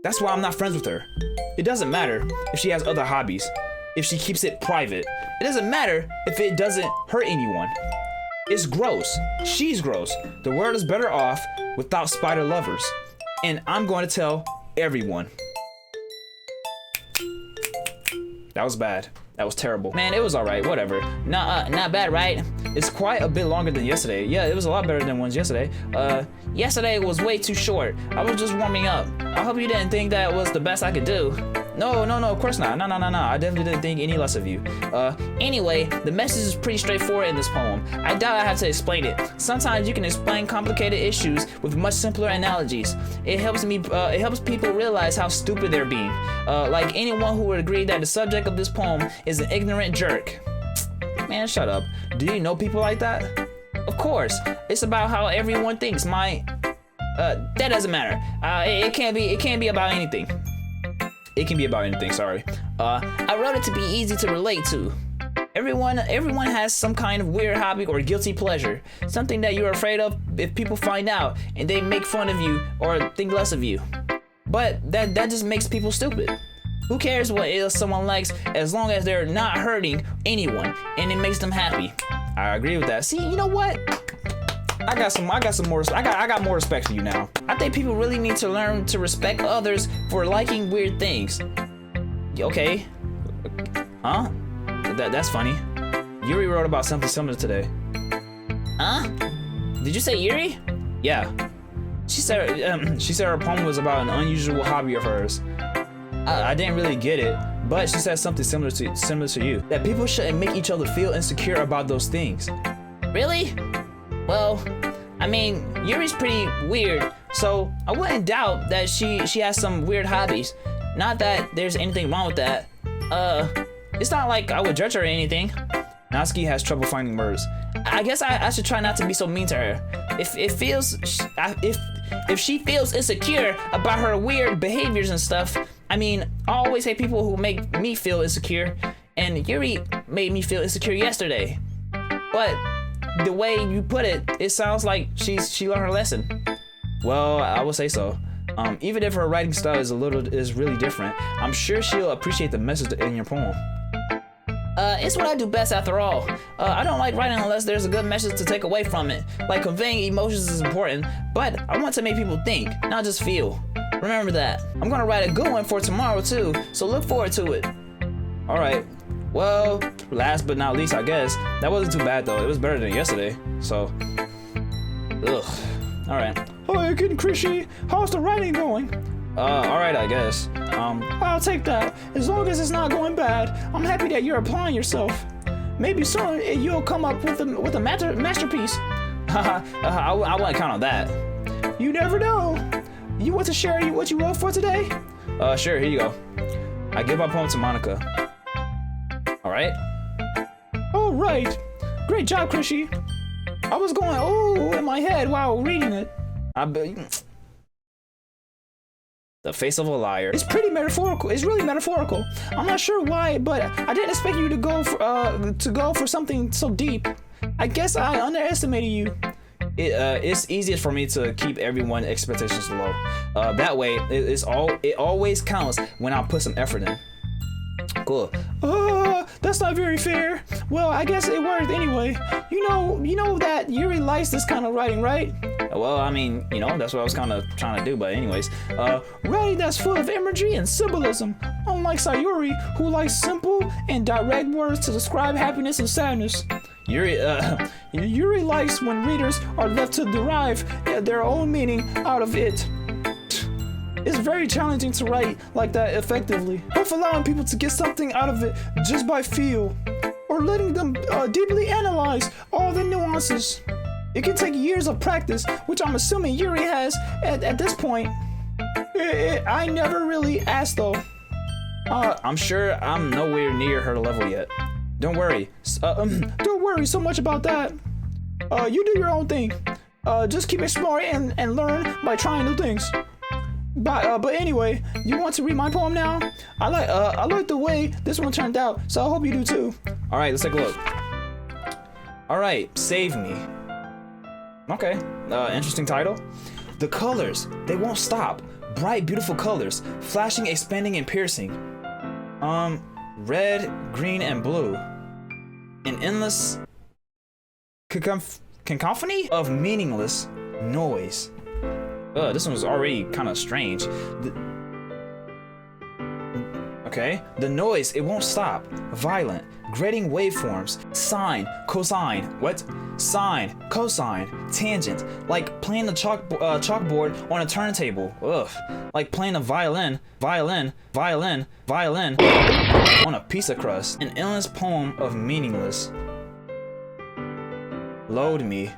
S1: That's why I'm not friends with her. It doesn't matter if she has other hobbies, if she keeps it private. It doesn't matter if it doesn't hurt anyone. It's gross. She's gross. The world is better off without spider lovers. And I'm going to tell everyone. That was bad. That was terrible.
S4: Man, it was alright, whatever. Not bad, right?
S1: It's quite a bit longer than yesterday. Yeah, it was a lot better than ones yesterday.
S4: Yesterday was way too short. I was just warming up. I hope you didn't think that was the best I could do.
S1: No, of course not. No. I definitely didn't think any less of you.
S4: Anyway, the message is pretty straightforward in this poem. I doubt I have to explain it. Sometimes you can explain complicated issues with much simpler analogies. It helps people realize how stupid they're being. Like anyone who would agree that the subject of this poem is an ignorant jerk. Man, shut up.
S1: Do you know people like that?
S4: Of course. It's about how everyone thinks. That doesn't matter. It can't be about anything.
S1: It can be about anything, sorry.
S4: I wrote it to be easy to relate to. Everyone has some kind of weird hobby or guilty pleasure. Something that you're afraid of if people find out and they make fun of you or think less of you. But that just makes people stupid. Who cares what else someone likes as long as they're not hurting anyone and it makes them happy?
S1: I agree with that. See, you know what? I got more respect for you now.
S4: I think people really need to learn to respect others for liking weird things.
S1: Okay. Huh? That's funny. Yuri wrote about something similar today.
S4: Huh? Did you say Yuri?
S1: Yeah. She said her poem was about an unusual hobby of hers. I didn't really get it, but she said something similar to you. That people shouldn't make each other feel insecure about those things.
S4: Really? Well, I mean, Yuri's pretty weird, so I wouldn't doubt that she has some weird hobbies. Not that there's anything wrong with that. It's not like I would judge her or anything.
S1: Natsuki has trouble finding words.
S4: I guess I should try not to be so mean to her. If she feels insecure about her weird behaviors and stuff, I mean, I always hate people who make me feel insecure, and Yuri made me feel insecure yesterday. But the way you put it, it sounds like she learned her lesson.
S1: Well, I would say so. Even if her writing style is really different, I'm sure she'll appreciate the message in your poem.
S4: It's what I do best after all. I don't like writing unless there's a good message to take away from it. Like conveying emotions is important, but I want to make people think, not just feel. Remember that. I'm gonna write a good one for tomorrow too, so look forward to it.
S1: Alright. Well, last but not least, I guess. That wasn't too bad though. It was better than yesterday. So, ugh. Alright.
S6: Hi again, Chrishy. How's the writing going?
S1: Alright, I guess.
S6: I'll take that. As long as it's not going bad, I'm happy that you're applying yourself. Maybe soon you'll come up with a masterpiece.
S1: I wouldn't count on that.
S6: You never know. You want to share what you wrote for today?
S1: Sure, here you go. I give my poem to Monika. Alright?
S6: All right. Great job, Chrishy. I was going, oh, in my head while reading it.
S1: The face of a liar.
S6: It's pretty metaphorical. It's really metaphorical. I'm not sure why, but I didn't expect you to go for something so deep. I guess I underestimated you.
S1: It's easiest for me to keep everyone's expectations low. That way, it always counts when I put some effort in. Cool.
S6: That's not very fair. Well, I guess it worked anyway. You know that Yuri likes this kind of writing, right?
S1: Well, I mean, that's what I was kind of trying to do, but anyways.
S6: Writing that's full of imagery and symbolism. Unlike Sayori, who likes simple and direct words to describe happiness and sadness. Yuri likes when readers are left to derive their own meaning out of it. It's very challenging to write like that effectively, both allowing people to get something out of it just by feel, or letting them deeply analyze all the nuances. It can take years of practice, which I'm assuming Yuri has at this point. I never really asked though.
S1: I'm sure I'm nowhere near her level yet. Don't worry.
S6: Don't worry so much about that. You do your own thing. Just keep exploring and learn by trying new things. But anyway, you want to read my poem now? I like the way this one turned out, so I hope you do too.
S1: All right, let's take a look. All right, Save Me. Okay, interesting title. The colors, they won't stop. Bright, beautiful colors, flashing, expanding, and piercing. Red, green, and blue. An endless cacophony of meaningless noise. This one was already kind of strange. Okay, the noise, it won't stop. Violent, grating waveforms, sine, cosine, what? Sine, cosine, tangent, like playing the chalkboard on a turntable. Ugh, like playing a violin on a pizza crust. An endless poem of meaningless. Load me.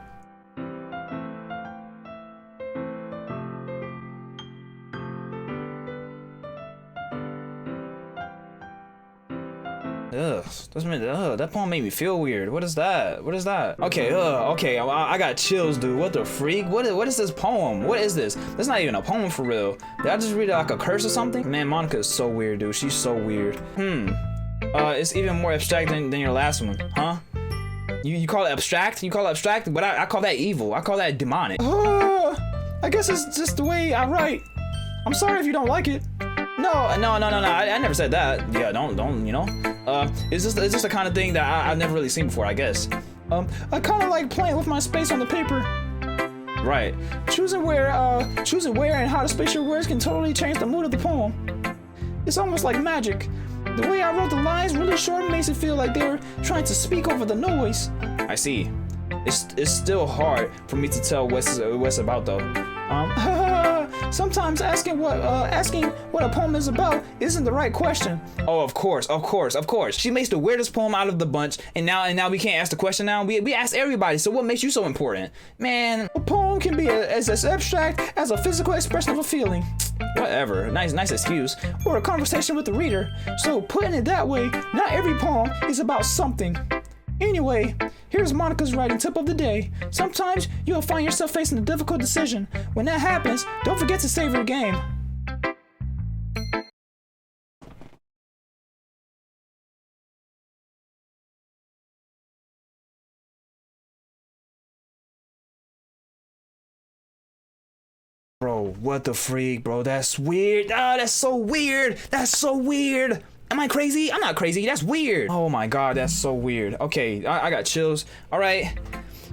S1: That poem made me feel weird. What is that? Okay, I got chills, dude. What the freak? What is this poem? What is this? That's not even a poem for real. Did I just read it like a curse or something? Man, Monika is so weird, dude. She's so weird. It's even more abstract than your last one, huh? You call it abstract? You call it abstract? But I call that evil. I call that demonic.
S6: I guess it's just the way I write. I'm sorry if you don't like it.
S1: No. I never said that. Yeah, don't. It's just the kind of thing that I've never really seen before, I guess.
S6: I kind of like playing with my space on the paper.
S1: Right.
S6: Choosing where and how to space your words can totally change the mood of the poem. It's almost like magic. The way I wrote the lines really short makes it feel like they're trying to speak over the noise.
S1: I see. It's still hard for me to tell what's about though.
S6: Sometimes asking what a poem is about isn't the right question.
S1: Oh, of course. She makes the weirdest poem out of the bunch, and now we can't ask the question now. We ask everybody. So what makes you so important, man?
S6: A poem can be as abstract as a physical expression of a feeling.
S1: Whatever. Nice excuse.
S6: Or a conversation with the reader. So putting it that way, not every poem is about something. Anyway, here's Monika's writing tip of the day. Sometimes you'll find yourself facing a difficult decision. When that happens, don't forget to save your game.
S1: Bro, what the freak, bro? That's weird. Oh, that's so weird. Am I crazy? I'm not crazy. That's weird. Oh my god, that's so weird. Okay, I got chills. All right.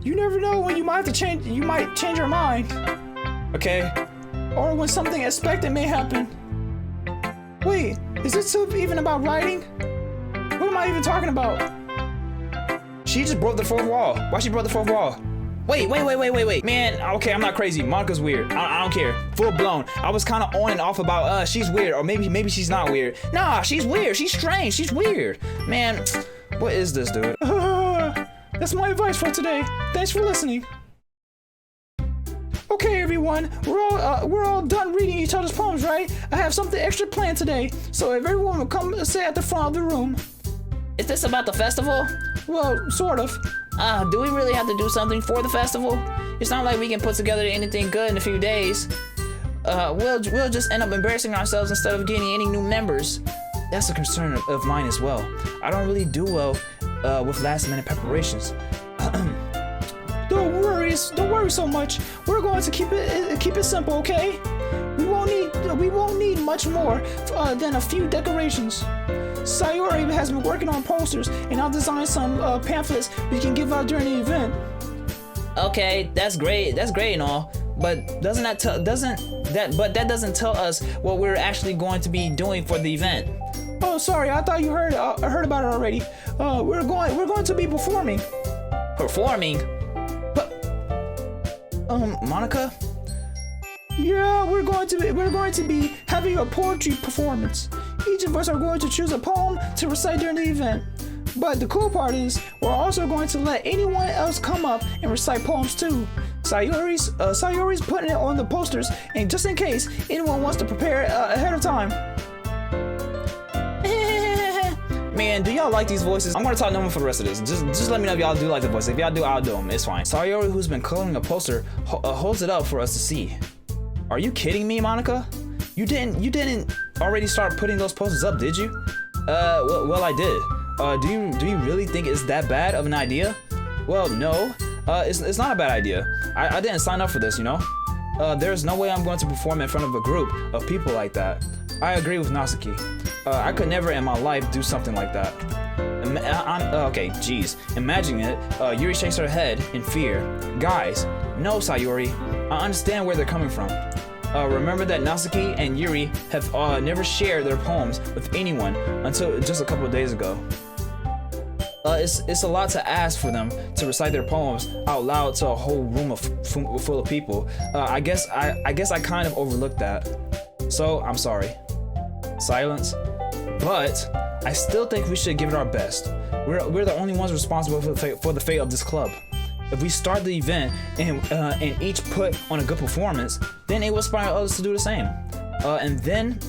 S6: You never know when you might change your mind.
S1: Okay.
S6: Or when something unexpected may happen. Wait, is this even about writing? What am I even talking about?
S1: She just broke the fourth wall. Why she broke the fourth wall? Wait. Man, okay, I'm not crazy. Monika's weird. I don't care. Full blown. I was kind of on and off about, she's weird. Or maybe she's not weird. Nah, she's weird. She's strange. She's weird. Man, what is this, dude?
S6: That's my advice for today. Thanks for listening. Okay, everyone. We're all done reading each other's poems, right? I have something extra planned today. So if everyone will come sit at the front of the room.
S4: Is this about the festival?
S6: Well, sort of.
S4: Do we really have to do something for the festival? It's not like we can put together anything good in a few days. We'll just end up embarrassing ourselves instead of getting any new members.
S1: That's a concern of mine as well. I don't really do well with last-minute preparations.
S6: Don't worry so much. We're going to keep it simple, okay? We won't need much more than a few decorations. Sayori has been working on posters, and I'll design some pamphlets we can give out during the event.
S4: Okay, that's great and all, but that doesn't tell us what we're actually going to be doing for the event.
S6: Oh, sorry, I thought you heard about it already. We're going to be performing.
S4: Performing? Monika?
S6: Yeah, we're going to be having a poetry performance. Each of us are going to choose a poem to recite during the event. But the cool part is, we're also going to let anyone else come up and recite poems too. Sayori's putting it on the posters, and just in case anyone wants to prepare ahead of time.
S1: Man, do y'all like these voices? I'm gonna talk normal for the rest of this. Just let me know if y'all do like the voices. If y'all do, I'll do them. It's fine. Sayori, who's been coloring a poster, holds it up for us to see. Are you kidding me, Monika? You didn't already start putting those posters up, did you? Well, I did. Do you really think it's that bad of an idea? Well, no. It's not a bad idea. I didn't sign up for this, you know? There's no way I'm going to perform in front of a group of people like that. I agree with Natsuki. I could never in my life do something like that. Okay, geez. Imagine it. Yuri shakes her head in fear. Guys, no, Sayori. I understand where they're coming from. Remember that Natsuki and Yuri have never shared their poems with anyone until just a couple of days ago. It's a lot to ask for them to recite their poems out loud to a whole room full of people. I guess I kind of overlooked that. So I'm sorry. Silence. But I still think we should give it our best. We're the only ones responsible for the fate of this club. If we start the event and each put on a good performance, then it will inspire others to do the same. And then,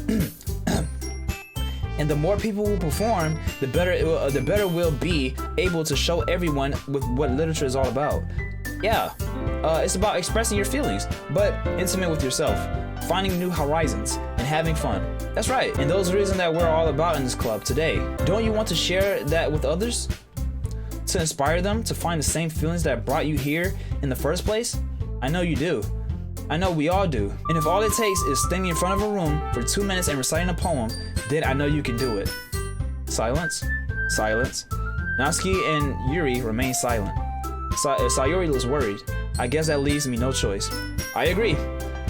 S1: and the more people who perform, the better we'll be able to show everyone with what literature is all about. Yeah, it's about expressing your feelings, but intimate with yourself, finding new horizons, and having fun. That's right, and those are the reasons that we're all about in this club today. Don't you want to share that with others? To inspire them to find the same feelings that brought you here in the first place? I know you do. I know we all do. And if all it takes is standing in front of a room for 2 minutes and reciting a poem, then I know you can do it. Silence. Silence. Natsuki and Yuri remain silent. Sayori looks worried. I guess that leaves me no choice. I agree.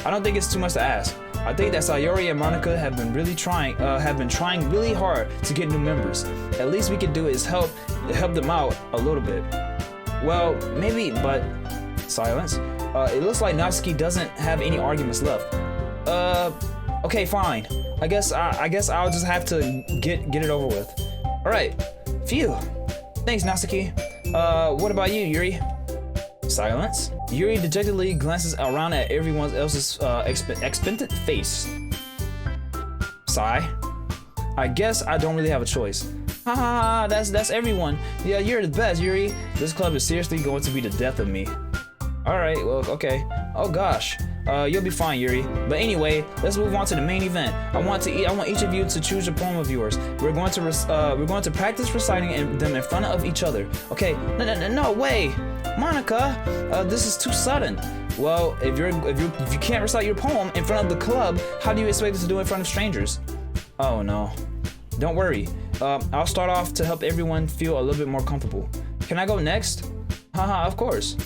S1: I don't think it's too much to ask. I think that Sayori and Monika have been trying really hard to get new members. At least we can do is help them out a little bit. Well, maybe, but silence. It looks like Natsuki doesn't have any arguments left. Okay, fine. I guess I'll just have to get it over with. All right. Phew. Thanks, Natsuki. What about you, Yuri? Silence. Yuri dejectedly glances around at everyone else's expectant face. Sigh. I guess I don't really have a choice. Haha, that's everyone. Yeah, you're the best, Yuri. This club is seriously going to be the death of me. Alright, well, okay. Oh gosh. You'll be fine, Yuri. But anyway, let's move on to the main event. I want each of you to choose a poem of yours. We're going to practice reciting them in front of each other. Okay? No way, Monika. This is too sudden. Well, if you can't recite your poem in front of the club, how do you expect us to do it in front of strangers? Oh no. Don't worry. I'll start off to help everyone feel a little bit more comfortable. Can I go next? Haha, of course.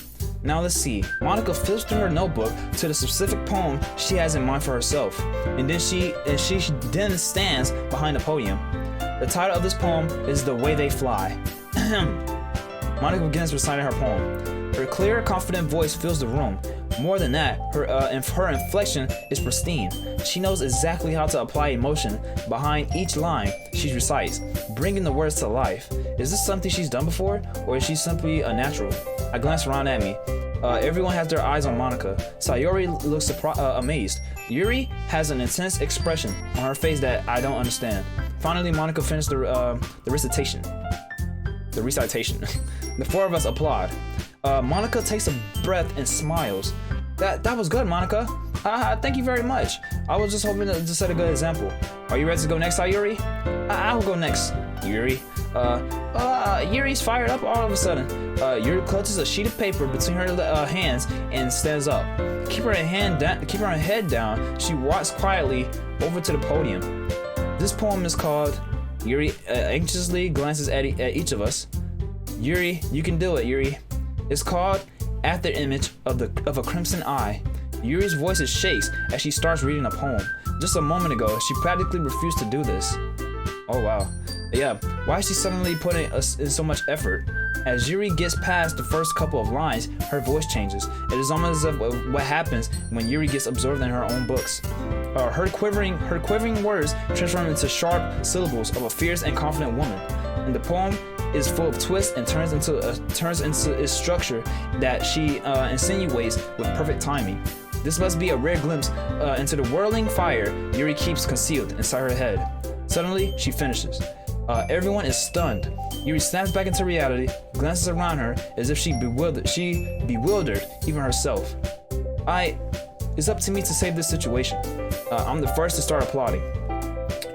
S1: Now let's see. Monika flips through her notebook to the specific poem she has in mind for herself, and then she then stands behind the podium. The title of this poem is "The Way They Fly." Monika begins reciting her poem. Her clear, confident voice fills the room. More than that, her inflection is pristine. She knows exactly how to apply emotion behind each line she recites, bringing the words to life. Is this something she's done before, or is she simply a natural? I glance around at me. Everyone has their eyes on Monika. Sayori looks amazed. Yuri has an intense expression on her face that I don't understand. Finally, Monika finished the recitation. The four of us applaud. Monika takes a breath and smiles. That was good, Monika. Thank you very much. I was just hoping to set a good example. Are you ready to go next, Sayori? I will go next, Yuri. Yuri's fired up all of a sudden. Yuri clutches a sheet of paper between her hands and stands up. Keep her head down, she walks quietly over to the podium. This poem is called Yuri anxiously glances at each of us. Yuri, you can do it, Yuri. It's called After Image of a Crimson Eye. Yuri's voice shakes as she starts reading a poem. Just a moment ago, she practically refused to do this. Oh wow. Yeah, why is she suddenly putting in so much effort? As Yuri gets past the first couple of lines, her voice changes. It is almost as if what happens when Yuri gets absorbed in her own books. Her quivering words transform into sharp syllables of a fierce and confident woman. And the poem is full of twists and turns into its structure that she insinuates with perfect timing. This must be a rare glimpse into the whirling fire Yuri keeps concealed inside her head. Suddenly, she finishes. Everyone is stunned. Yuri snaps back into reality, glances around her as if she bewildered even herself. It's up to me to save this situation. I'm the first to start applauding.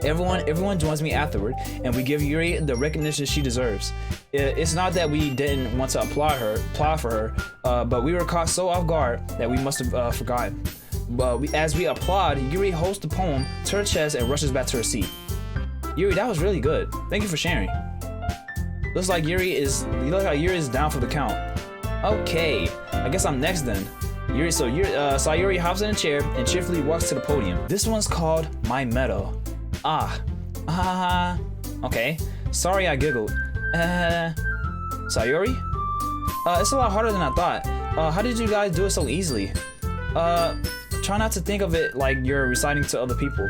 S1: Everyone joins me afterward, and we give Yuri the recognition she deserves. It's not that we didn't want to applaud for her, but we were caught so off guard that we must have forgotten. But as we applaud, Yuri holds the poem to her chest and rushes back to her seat. Yuri, that was really good. Thank you for sharing. Looks like Yuri is down for the count. Okay, I guess I'm next then. Sayori hops in a chair and cheerfully walks to the podium. This one's called My Meadow. Okay. Sorry I giggled. Sayori? It's a lot harder than I thought. How did you guys do it so easily? Try not to think of it like you're reciting to other people.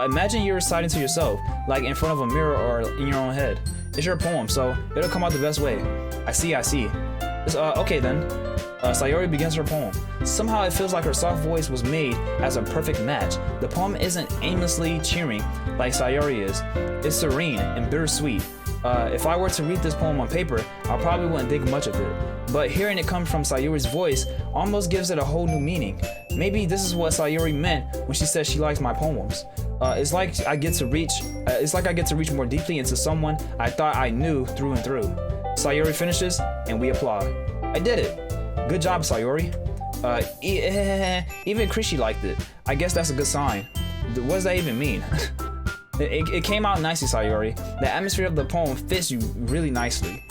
S1: Imagine you're reciting to yourself, like in front of a mirror or in your own head. It's your poem, so it'll come out the best way. I see. Okay then. Sayori begins her poem. Somehow it feels like her soft voice was made as a perfect match. The poem isn't aimlessly cheering like Sayori is. It's serene and bittersweet. If I were to read this poem on paper, I probably wouldn't think much of it. But hearing it come from Sayori's voice almost gives it a whole new meaning. Maybe this is what Sayori meant when she said she likes my poems. It's like I get to reach more deeply into someone I thought I knew through and through. Sayori finishes, and we applaud. I did it. Good job, Sayori. Even Chrishy liked it. I guess that's a good sign. What does that even mean? It came out nicely, Sayori. The atmosphere of the poem fits you really nicely.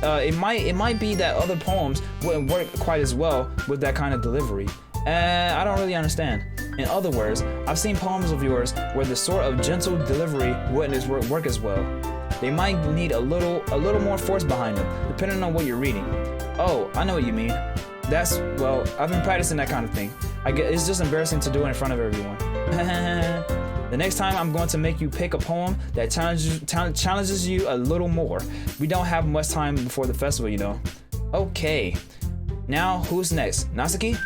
S1: It might be that other poems wouldn't work quite as well with that kind of delivery. I don't really understand. In other words, I've seen poems of yours where the sort of gentle delivery wouldn't work as well. They might need a little more force behind them, depending on what you're reading. Oh, I know what you mean. Well, I've been practicing that kind of thing. I guess it's just embarrassing to do it in front of everyone. The next time I'm going to make you pick a poem that challenges you a little more. We don't have much time before the festival, you know. Okay. Now, who's next? Natsuki?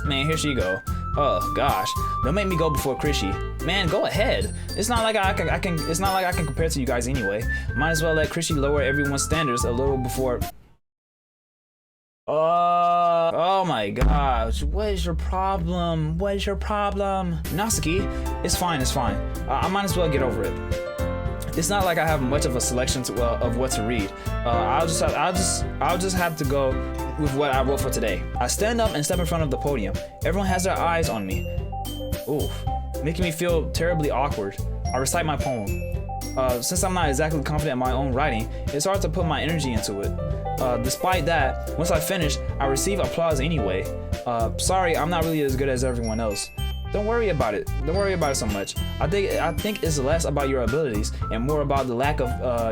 S1: Man, here she go. Oh gosh, don't make me go before Chrishy. Man, go ahead. It's not like I can compare to you guys anyway. Might as well let Chrishy lower everyone's standards a little before. Oh my gosh, what is your problem? Natsuki, it's fine. I might as well get over it. It's not like I have much of a selection of what to read. I'll just have to go with what I wrote for today. I stand up and step in front of the podium. Everyone has their eyes on me. Oof, making me feel terribly awkward. I recite my poem. Since I'm not exactly confident in my own writing, it's hard to put my energy into it. Despite that, once I finish, I receive applause anyway. Sorry, I'm not really as good as everyone else. Don't worry about it so much. I think it's less about your abilities and more about the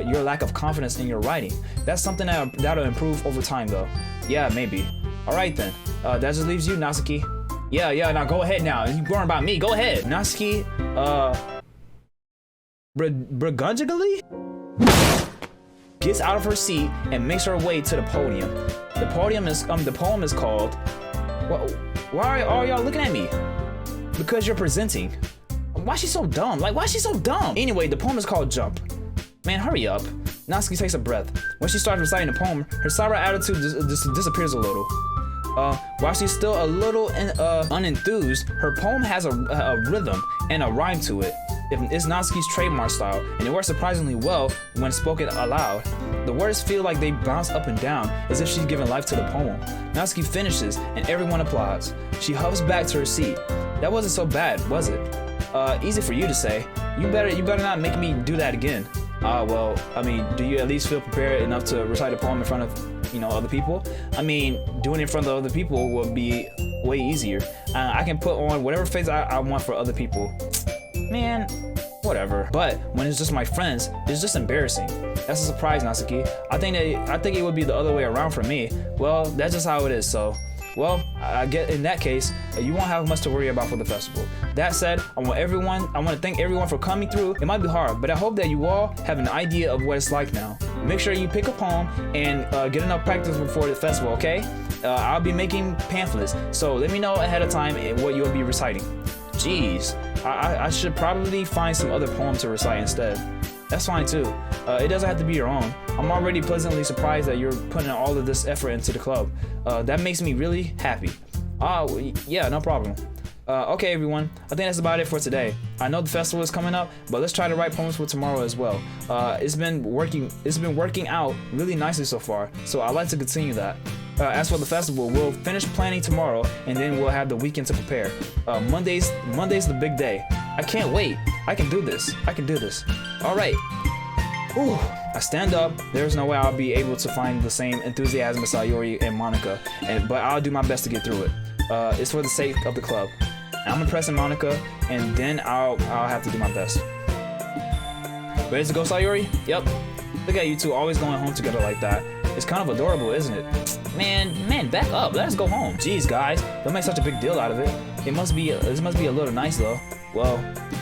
S1: your lack of confidence in your writing. That's something that'll improve over time though. Yeah, maybe. Alright then. That just leaves you, Natsuki. Yeah, now go ahead now. You're worrying about me. Go ahead. Natsuki, begrudgingly gets out of her seat and makes her way to the podium. The poem is called. Why are y'all looking at me? Because you're presenting. Why is she so dumb? Anyway, the poem is called Jump. Man, hurry up. Natsuki takes a breath. When she starts reciting the poem, her sour attitude disappears a little. While she's still a little unenthused, her poem has a rhythm and a rhyme to it. It's Natsuki's trademark style, and it works surprisingly well when spoken aloud. The words feel like they bounce up and down, as if she's giving life to the poem. Natsuki finishes, and everyone applauds. She hovers back to her seat. That wasn't so bad, was it? Easy for you to say. You better not make me do that again. Well, I mean, do you at least feel prepared enough to recite a poem in front of, you know, other people? I mean, doing it in front of other people will be way easier. I can put on whatever face I want for other people. Man, whatever. But when it's just my friends, it's just embarrassing. That's a surprise, Natsuki. I think it would be the other way around for me. Well, that's just how it is. So, well, I get in that case, you won't have much to worry about for the festival. That said, I want to thank everyone for coming through. It might be hard, but I hope that you all have an idea of what it's like now. Make sure you pick a poem and get enough practice before the festival, okay? I'll be making pamphlets, so let me know ahead of time what you'll be reciting. Jeez, I should probably find some other poem to recite instead. That's fine too. It doesn't have to be your own. I'm already pleasantly surprised that you're putting all of this effort into the club. That makes me really happy. Yeah, no problem. Okay, everyone. I think that's about it for today. I know the festival is coming up, but let's try to write poems for tomorrow as well. It's been working out really nicely so far, so I'd like to continue that. As for the festival, we'll finish planning tomorrow, and then we'll have the weekend to prepare. Monday's the big day. I can't wait. I can do this. All right. Ooh, I stand up. There's no way I'll be able to find the same enthusiasm as Sayori and Monika, but I'll do my best to get through it. It's for the sake of the club. I'm impressing Monika, and then I'll have to do my best. Ready to go, Sayori? Yep. Look at you two always going home together like that. It's kind of adorable, isn't it? Man, back up. Let us go home. Jeez, guys, don't make such a big deal out of it. It must be a little nice though. Well,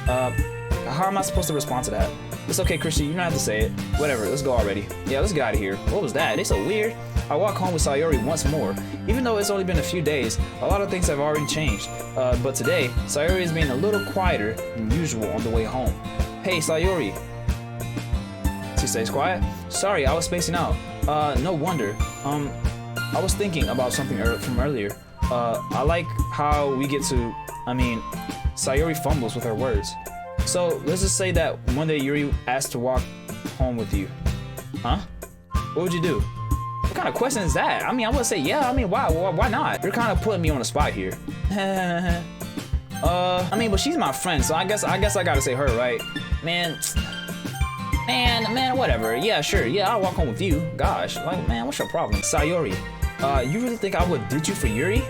S1: how am I supposed to respond to that? It's okay, Chrissy, you don't have to say it. Whatever, let's go already. Yeah, let's get out of here. What was that? It's so weird. I walk home with Sayori once more. Even though it's only been a few days, a lot of things have already changed. But today, Sayori is being a little quieter than usual on the way home. Hey, Sayori. She stays quiet. Sorry, I was spacing out. No wonder. I was thinking about something from earlier. I like how we get to, Sayori fumbles with her words. So let's just say that one day Yuri asked to walk home with you. Huh? What would you do? What kind of question is that? I would say yeah. Why not? You're kind of putting me on the spot here. But she's my friend, so I guess I gotta say her, right? Man, whatever. Yeah, sure. Yeah, I'll walk home with you. Gosh, man, what's your problem? Sayori, you really think I would ditch you for Yuri?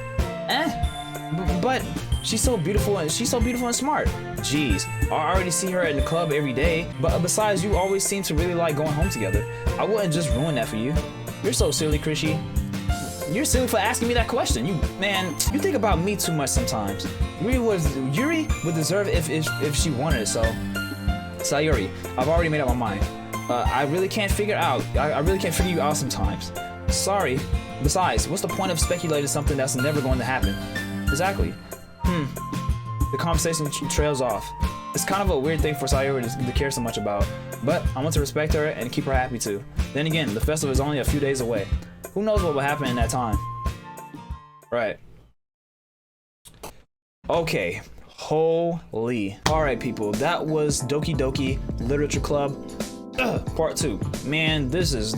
S1: But she's so beautiful and smart. Jeez, I already see her in the club every day. But besides, you always seem to really like going home together. I wouldn't just ruin that for you. You're so silly, Chrissy. You're silly for asking me that question. You think about me too much sometimes. Yuri would deserve it if she wanted it. So, Sayori, I've already made up my mind. I really can't figure you out sometimes. Sorry. Besides, what's the point of speculating something that's never going to happen? Exactly. The conversation trails off. It's kind of a weird thing for Sayori to care so much about, but I want to respect her and keep her happy too. Then again, the festival is only a few days away. Who knows what will happen in that time? Right. Okay. Holy. Alright, people. That was Doki Doki Literature Club Part 2. Man, this is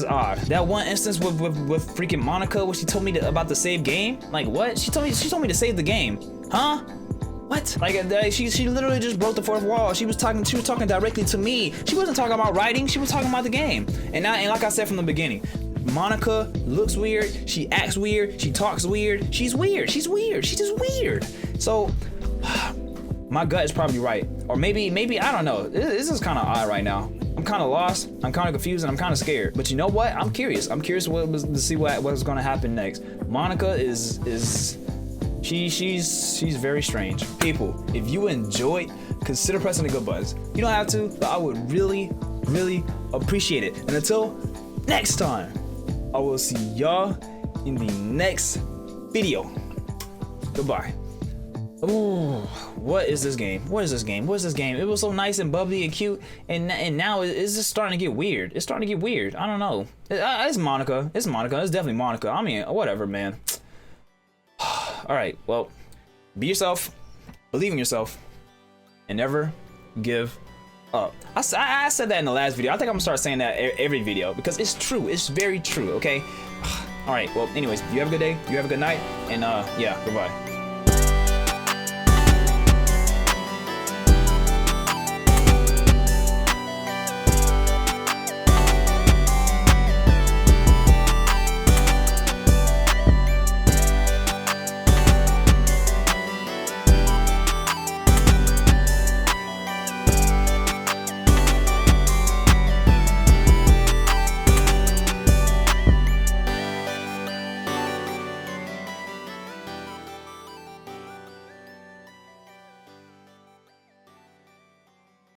S1: odd. That one instance with freaking Monika where she told me about the save game? Like what? She told me to save the game. Huh? What? Like she literally just broke the fourth wall. She was talking directly to me. She wasn't talking about writing, she was talking about the game. And like I said from the beginning, Monika looks weird, she acts weird, she talks weird, she's weird, she's just weird. So my gut is probably right. Or maybe I don't know. This is kind of odd right now. I'm kind of lost, I'm kind of confused, and I'm kind of scared. But you know what? I'm curious to see what's going to happen next. Monika she's very strange. People, if you enjoyed, consider pressing the good buttons. You don't have to, but I would really, really appreciate it. And until next time, I will see y'all in the next video. Goodbye. Ooh, what is this game? What is this game? It was so nice and bubbly and cute, and now it's just starting to get weird. It's starting to get weird. I don't know. It's Monika. It's definitely Monika. Whatever, man. All right, well, be yourself, believe in yourself, and never give up. I said that in the last video. I think I'm gonna start saying that every video because it's true. It's very true. Okay. All right. Well, anyways, you have a good day. You have a good night, and yeah, goodbye.